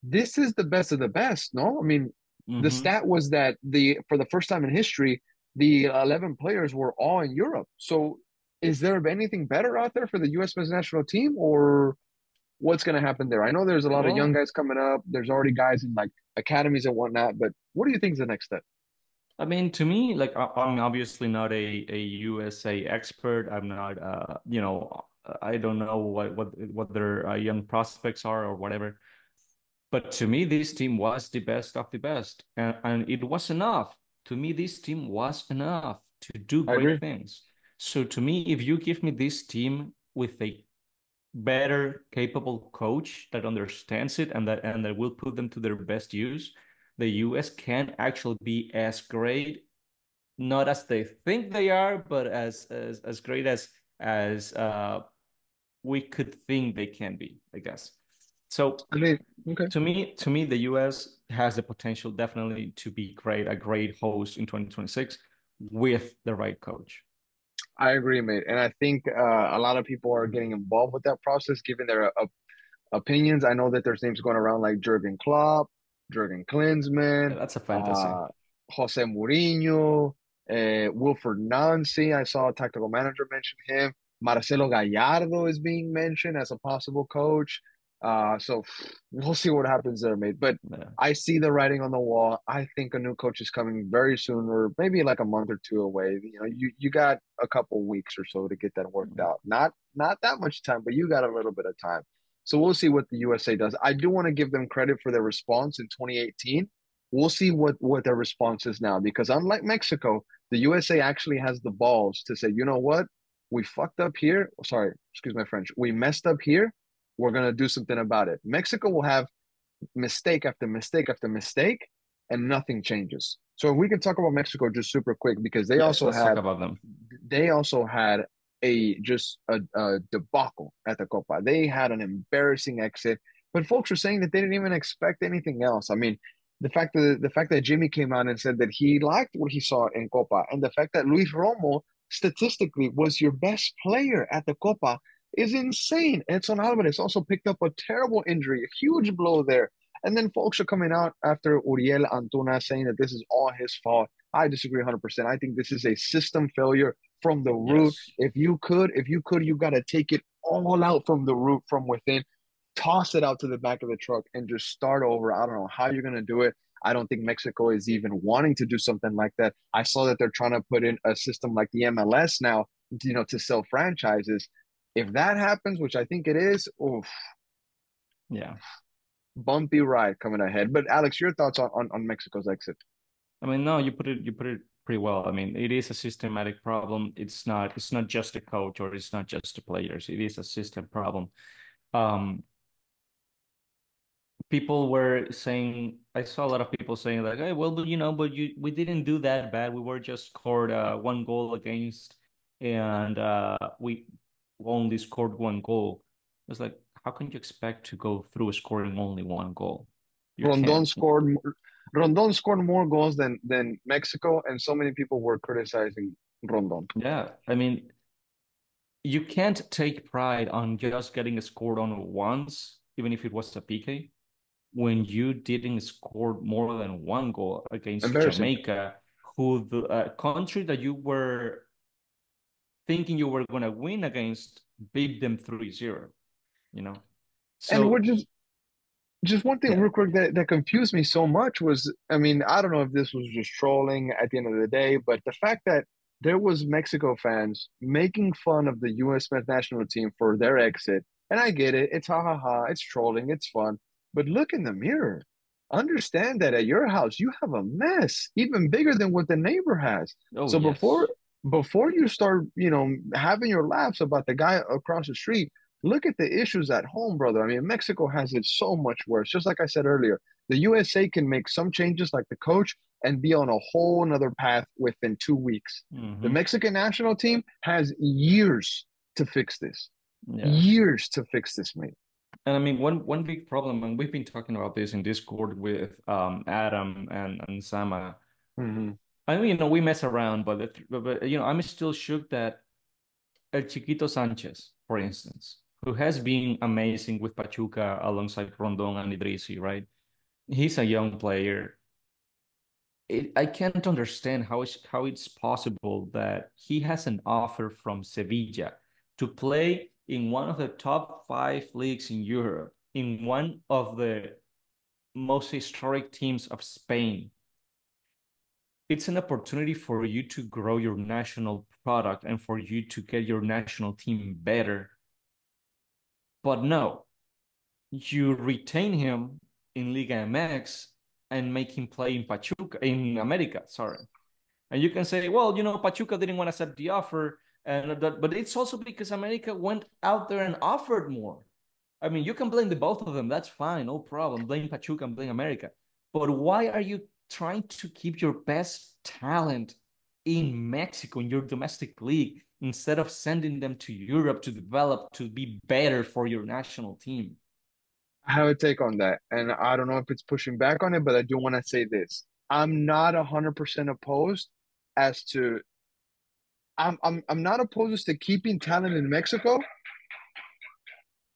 Speaker 1: this is the best of the best, no? I mean, the
Speaker 2: Hmm.
Speaker 1: stat was that the for the first time in history, the 11 players were all in Europe. So is there anything better out there for the US men's national team, or what's going to happen there? I know there's a lot of young
Speaker 2: Well,
Speaker 1: guys coming up. There's already guys in like academies and whatnot, but what do you think is the next step?
Speaker 2: I mean, to me, like I'm obviously not a USA expert. I'm not, I don't know what their young prospects are or whatever. But to me, this team was the best of the best, and it was enough. To me, this team was enough to do
Speaker 1: I
Speaker 2: great
Speaker 1: agree.
Speaker 2: things. So to me, if you give me this team with a better, capable coach that understands it and that will put them to their best use, the US can actually be as great, not as they think they are, but as great as we could think they can be, I guess. So
Speaker 1: I mean, okay.
Speaker 2: to me, the US has the potential definitely to be a great host in 2026 with the right coach.
Speaker 1: I agree, mate. And I think a lot of people are getting involved with that process, given their opinions. I know that there's names going around like Jurgen Klopp, Jurgen
Speaker 2: Yeah,
Speaker 1: Klinsmann,
Speaker 2: that's a fantasy.
Speaker 1: uh, Jose Mourinho, Wilfred Nancy. I saw a tactical manager mention him. Marcelo Gallardo is being mentioned as a possible coach. So we'll see what happens there, mate. But
Speaker 2: Yeah.
Speaker 1: I see the writing on the wall. I think a new coach is coming very soon, or maybe like a month or two away. You know, you got a couple weeks or so to get that worked out. Not that much time, but you got a little bit of time. So we'll see what the USA does. I do want to give them credit for their response in 2018. We'll see what their response is now because unlike Mexico, the USA actually has the balls to say, you know what, we fucked up here. Sorry, excuse my French. We messed up here. We're gonna do something about it. Mexico will have mistake after mistake after mistake, and nothing changes. So we can talk about Mexico just super quick because
Speaker 2: Yes, let's talk about them.
Speaker 1: they also had a debacle at the Copa. They had an embarrassing exit, but folks are saying that they didn't even expect anything else. I mean, the fact that Jimmy came out and said that he liked what he saw in Copa, and the fact that Luis Romo statistically was your best player at the Copa is insane. Edson Alvarez also picked up a terrible injury, a huge blow there. And then folks are coming out after Uriel Antuna saying that this is all his fault. I disagree 100%. I think this is a system failure from the root.
Speaker 2: Yes.
Speaker 1: If you could, you got to take it all out from the root from within, toss it out to the back of the truck and just start over. I don't know how you're going to do it. I don't think Mexico is even wanting to do something like that. I saw that they're trying to put in a system like the MLS now, to sell franchises. If that happens, which I think it is, oof,
Speaker 2: Yeah.
Speaker 1: bumpy ride coming ahead. But Alex, your thoughts on Mexico's exit?
Speaker 2: I mean, no, you put it pretty well. I mean, it is a systematic problem. It's not just the coach or it's not just the players. It is a system problem. Um, People were saying, I saw a lot of people saying like, hey, well, but we didn't do that bad. We were just scored one goal against, and we only scored one goal. It's like, how can you expect to go through scoring only one goal? You
Speaker 1: Rondon
Speaker 2: can't.
Speaker 1: scored Rondon scored more goals than Mexico, and so many people were criticizing Rondon.
Speaker 2: Yeah, I mean, you can't take pride on just getting scored on once, even if it was a PK, when you didn't score more than one goal against
Speaker 1: Embarrassing.
Speaker 2: Jamaica, who the country that you were thinking you were going to win against beat them 3-0, you know?
Speaker 1: And we're
Speaker 2: So,
Speaker 1: just one thing
Speaker 2: yeah,
Speaker 1: real quick that confused me so much was, I mean, I don't know if this was just trolling at the end of the day, but the fact that there was Mexico fans making fun of the US men's national team for their exit. And I get it. It's ha ha ha. It's trolling. It's fun. But look in the mirror. Understand that at your house you have a mess even bigger than what the neighbor has.
Speaker 2: oh,
Speaker 1: So
Speaker 2: yes.
Speaker 1: before you start, having your laughs about the guy across the street, look at the issues at home, brother. I mean, Mexico has it so much worse. Just like I said earlier, the USA can make some changes like the coach and be on a whole another path within 2 weeks. The
Speaker 2: Hmm.
Speaker 1: Mexican national team has years to fix this.
Speaker 2: Yeah.
Speaker 1: Years to fix this, mate.
Speaker 2: And I mean, one big problem, and we've been talking about this in Discord with Adam and Sama.
Speaker 1: Mm-hmm.
Speaker 2: I mean, we mess around, but I'm still shook that El Chiquito Sanchez, for instance. who has been amazing with Pachuca alongside Rondon and Idrisi, right? He's a young player. I can't understand how it's possible that he has an offer from Sevilla to play in one of the top five leagues in Europe, in one of the most historic teams of Spain. It's an opportunity for you to grow your national product and for you to get your national team better. But no, you retain him in Liga MX and make him play in Pachuca, in America, sorry. And you can say, well, Pachuca didn't want to accept the offer, but it's also because America went out there and offered more. I mean, you can blame the both of them. That's fine, no problem. Blame Pachuca and blame America. But why are you trying to keep your best talent in Mexico, in your domestic league, instead of sending them to Europe to develop, to be better for your national team?
Speaker 1: I have a take on that, and I don't know if it's pushing back on it, but I do want to say this: I'm not 100% opposed as to I'm not opposed to keeping talent in Mexico. I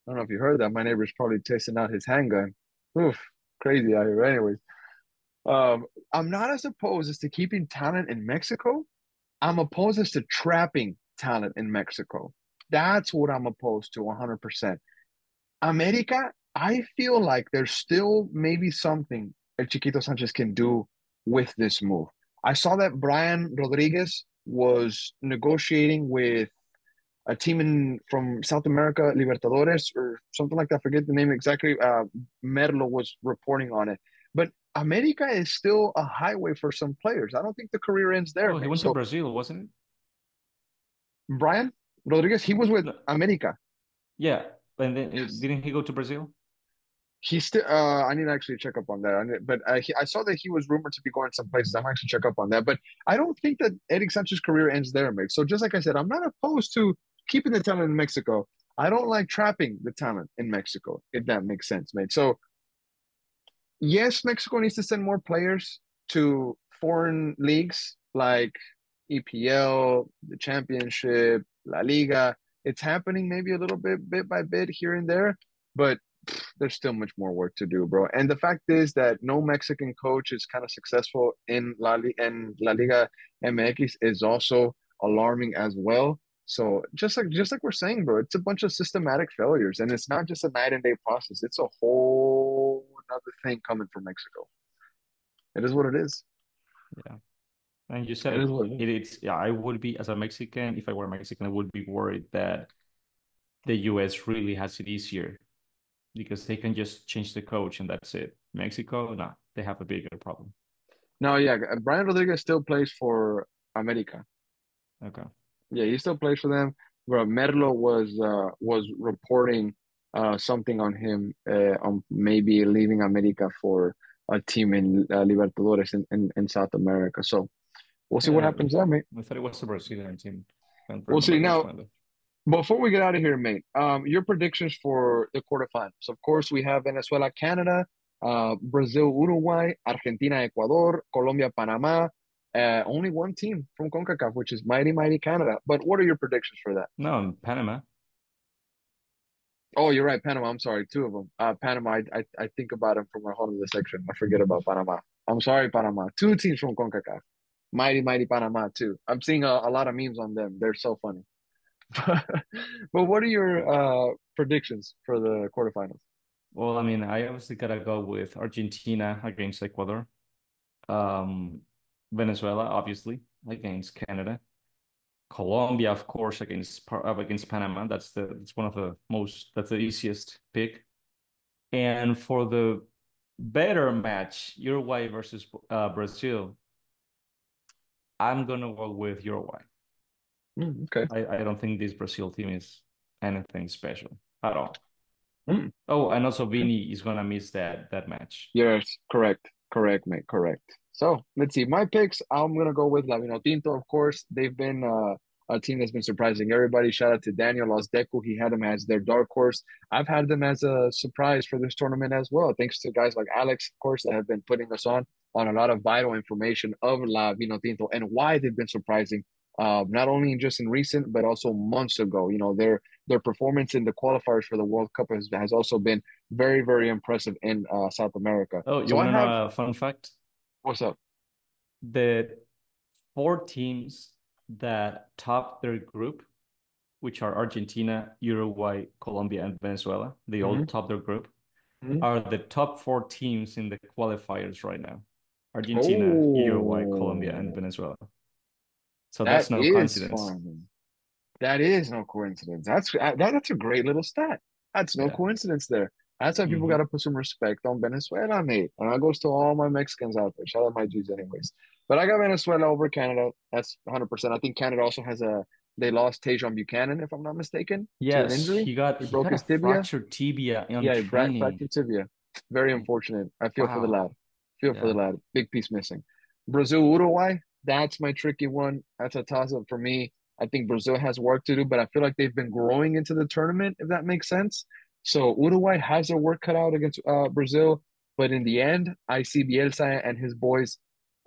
Speaker 1: don't know if you heard that. My neighbor's probably testing out his handgun. Oof, crazy out here. Anyways, I'm not as opposed as to keeping talent in Mexico. I'm opposed as to trapping talent in Mexico. That's what I'm opposed to 100%. America, I feel like there's still maybe something that Chiquito Sanchez can do with this move. I saw that Brian Rodriguez was negotiating with a team from South America, Libertadores, or something like that. I forget the name exactly. Merlo was reporting on it. But America is still a highway for some players. I don't think the career ends there,
Speaker 2: Oh, he
Speaker 1: man.
Speaker 2: went to
Speaker 1: So
Speaker 2: Brazil, wasn't
Speaker 1: Brian Rodriguez, he was with
Speaker 2: it? No,
Speaker 1: America.
Speaker 2: yeah, and then
Speaker 1: Yes.
Speaker 2: didn't he go to Brazil?
Speaker 1: He's still. I need to actually check up on that. But I saw that he was rumored to be going some places. I'm actually check up on that. But I don't think that Eric Sanchez's career ends there, mate. So just like I said, I'm not opposed to keeping the talent in Mexico. I don't like trapping the talent in Mexico, if that makes sense, mate. So yes, Mexico needs to send more players to foreign leagues like EPL, the Championship, La Liga. It's happening maybe a little bit by bit here and there, but there's still much more work to do, bro. And the fact is that no Mexican coach is kind of successful in La Liga MX is also alarming as well. So just like we're saying, bro, it's a bunch of systematic failures, and it's not just a night and day process. It's a whole another thing coming from Mexico. It is what it is.
Speaker 2: Yeah. And you said
Speaker 1: It is
Speaker 2: it.
Speaker 1: what it is.
Speaker 2: It's yeah, I would be as a Mexican, if I were Mexican, I would be worried that the US really has it easier because they can just change the coach and that's it. Mexico, no, they have a bigger problem.
Speaker 1: No, yeah, Brian Rodriguez still plays for America.
Speaker 2: Okay.
Speaker 1: Yeah, he still plays for them. But Merlo was reporting something on him on maybe leaving America for a team in Libertadores in South America. So we'll see what
Speaker 2: Yeah,
Speaker 1: happens there, mate.
Speaker 2: I thought it was a Brazilian team. Can't
Speaker 1: We'll
Speaker 2: remember
Speaker 1: see.
Speaker 2: which
Speaker 1: Now,
Speaker 2: one though.
Speaker 1: before we get out of here, mate, your predictions for the quarterfinals. Of course, we have Venezuela, Canada, Brazil, Uruguay, Argentina, Ecuador, Colombia, Panama. Only one team from CONCACAF, which is mighty, mighty Canada. But what are your predictions for that?
Speaker 2: No, in Panama.
Speaker 1: Oh, you're right, Panama. I'm sorry, two of them. Panama. I think about them from our whole other section. I forget about Panama. I'm sorry, Panama. Two teams from CONCACAF. Mighty, mighty Panama too. I'm seeing a lot of memes on them. They're so funny. But what are your predictions for the quarterfinals?
Speaker 2: Well, I mean, I obviously gotta go with Argentina against Ecuador. Um, Venezuela, obviously, against Canada. Colombia, of course, against Panama. That's one of the most that's the easiest pick. And for the better match, Uruguay versus Brazil, I'm gonna go with Uruguay.
Speaker 1: Okay.
Speaker 2: I don't think this Brazil team is anything special at all.
Speaker 1: Mm,
Speaker 2: Oh, and also
Speaker 1: okay.
Speaker 2: Vini is gonna miss that match.
Speaker 1: Yes, correct. Correct, mate. Correct. So let's see. My picks, I'm gonna go with Lavino Tinto, of course. They've been a team that's been surprising everybody. Shout out to Daniel Osdeku. He had them as their dark horse. I've had them as a surprise for this tournament as well. Thanks to guys like Alex, of course, that have been putting us on a lot of vital information of La Vino Tinto and why they've been surprising not only just in recent, but also months ago. You know, their performance in the qualifiers for the World Cup has also been very, very impressive in South America.
Speaker 2: Oh, you
Speaker 1: So
Speaker 2: want
Speaker 1: I
Speaker 2: to
Speaker 1: have,
Speaker 2: know a fun fact?
Speaker 1: what's up?
Speaker 2: The four teams that top their group, which are Argentina, Uruguay, Colombia, and Venezuela, they all
Speaker 1: Hmm.
Speaker 2: top their group,
Speaker 1: Hmm.
Speaker 2: are the top four teams in the qualifiers right now. Argentina, Uruguay, Colombia, and
Speaker 1: Oh,
Speaker 2: Venezuela. So
Speaker 1: that
Speaker 2: that's no
Speaker 1: is
Speaker 2: coincidence.
Speaker 1: fun. That is no coincidence. That's a great little stat. That's no
Speaker 2: Yeah.
Speaker 1: coincidence there. That's why people got
Speaker 2: Hmm.
Speaker 1: to put some respect on Venezuela, mate. And that goes to all my Mexicans out there. Shout out my G's, anyways. But I got Venezuela over Canada. That's 100%. I think Canada also has they lost Tajon Buchanan, if I'm not mistaken, to an
Speaker 2: Yes,
Speaker 1: injury. He
Speaker 2: he
Speaker 1: broke
Speaker 2: got a
Speaker 1: his tibia.
Speaker 2: fractured tibia on
Speaker 1: Yeah, he
Speaker 2: training.
Speaker 1: fractured tibia. Very unfortunate. I feel for the lad.
Speaker 2: Wow.
Speaker 1: Feel for the
Speaker 2: Yeah.
Speaker 1: lad. Big piece missing. Brazil, Uruguay. That's my tricky one. That's a toss up for me. I think Brazil has work to do, but I feel like they've been growing into the tournament, if that makes sense. So Uruguay has their work cut out against Brazil, but in the end, I see Bielsa and his boys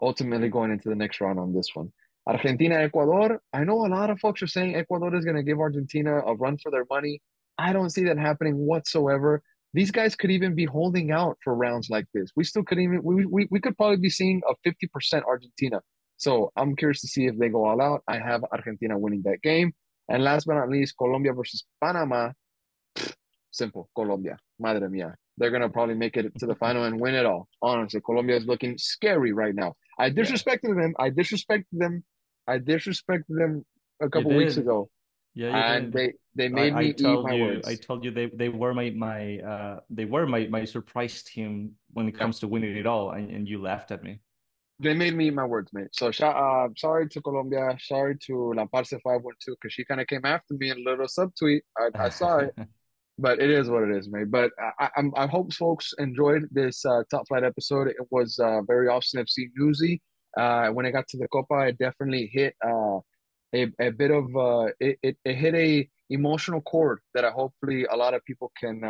Speaker 1: ultimately going into the next round on this one. Argentina, Ecuador. I know a lot of folks are saying Ecuador is going to give Argentina a run for their money. I don't see that happening whatsoever. These guys could even be holding out for rounds like this. We still could even we could probably be seeing a 50% Argentina. So I'm curious to see if they go all out. I have Argentina winning that game. And last but not least, Colombia versus Panama. Simple. Colombia. Madre mia. They're gonna probably make it to the final and win it all. Honestly, Colombia is looking scary right now. I
Speaker 2: Yeah.
Speaker 1: disrespected them. I disrespected them. I disrespected them a
Speaker 2: You
Speaker 1: couple weeks
Speaker 2: did.
Speaker 1: ago,
Speaker 2: Yeah, you
Speaker 1: and
Speaker 2: did.
Speaker 1: they made me eat my
Speaker 2: I
Speaker 1: words.
Speaker 2: told you they were my surprise team when it
Speaker 1: Yeah.
Speaker 2: comes to winning it all, and you laughed at me.
Speaker 1: They made me eat my words, mate. So sorry to Colombia, sorry to La Parce 512 because she kind of came after me in a little subtweet. I saw it, but it is what it is, mate. But I hope folks enjoyed this top flight episode. It was very off FC newsy. When I got to the Copa, it definitely hit a bit of it hit a emotional chord that I hopefully a lot of people can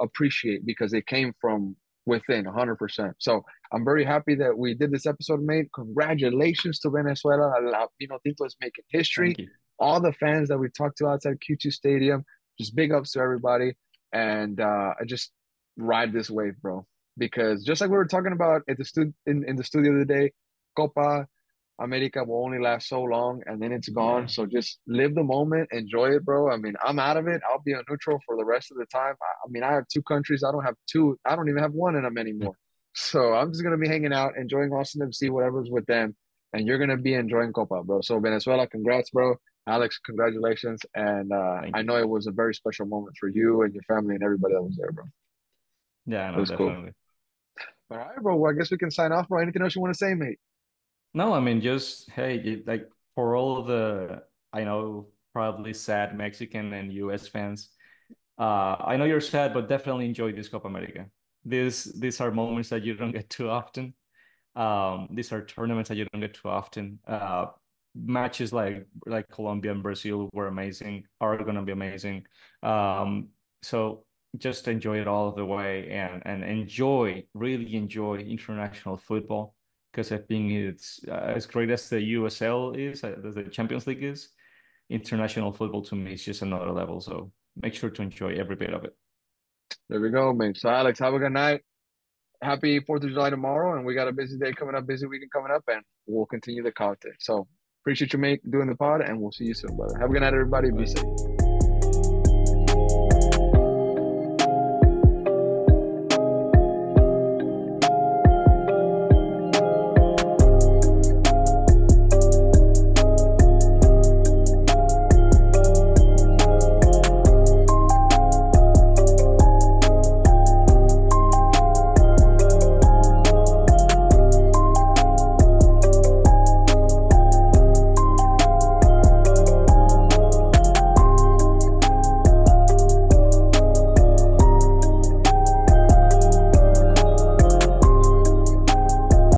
Speaker 1: appreciate because it came from within 100%. So I'm very happy that we did this episode, mate. Congratulations to Venezuela. Vino Tinto is making
Speaker 2: Thank
Speaker 1: history.
Speaker 2: you.
Speaker 1: All the fans that we talked to outside Q2 Stadium, just big ups to everybody. And I just ride this wave, bro. Because just like we were talking about at in the studio today, Copa America will only last so long and then it's gone.
Speaker 2: Yeah.
Speaker 1: So just live the moment, enjoy it, bro. I mean, I'm out of it. I'll be a neutral for the rest of the time. I mean, I have two countries. I don't have two. I don't even have one in them anymore. So I'm just gonna be hanging out, enjoying Austin FC, whatever's with them, and you're gonna be enjoying Copa, bro. So Venezuela, congrats, bro. Alex, congratulations, and
Speaker 2: Thank
Speaker 1: I
Speaker 2: you.
Speaker 1: know it was a very special moment for you and your family and everybody that was there, bro.
Speaker 2: Yeah,
Speaker 1: It
Speaker 2: no,
Speaker 1: was cool.
Speaker 2: definitely.
Speaker 1: All right, bro. Well, I guess we can sign off, bro. Anything else you want to say, mate?
Speaker 2: No, I mean, just hey, like for all the I know probably sad Mexican and US fans, I know you're sad, but definitely enjoy this Copa America. These are moments that you don't get too often. These are tournaments that you don't get too often. Matches like Colombia and Brazil were amazing, are gonna be amazing. So just enjoy it all the way and really enjoy international football because I think it's as great as the USL is, as the Champions League is. International football to me is just another level. So make sure to enjoy every bit of it.
Speaker 1: There we go, mate. So Alex, have a good night. Happy 4th of July tomorrow, and we got a busy day coming up, busy weekend coming up, and we'll continue the content. So appreciate you, mate, doing the pod, and we'll see you soon, brother. Have a good night, everybody. Be
Speaker 2: Bye.
Speaker 1: safe.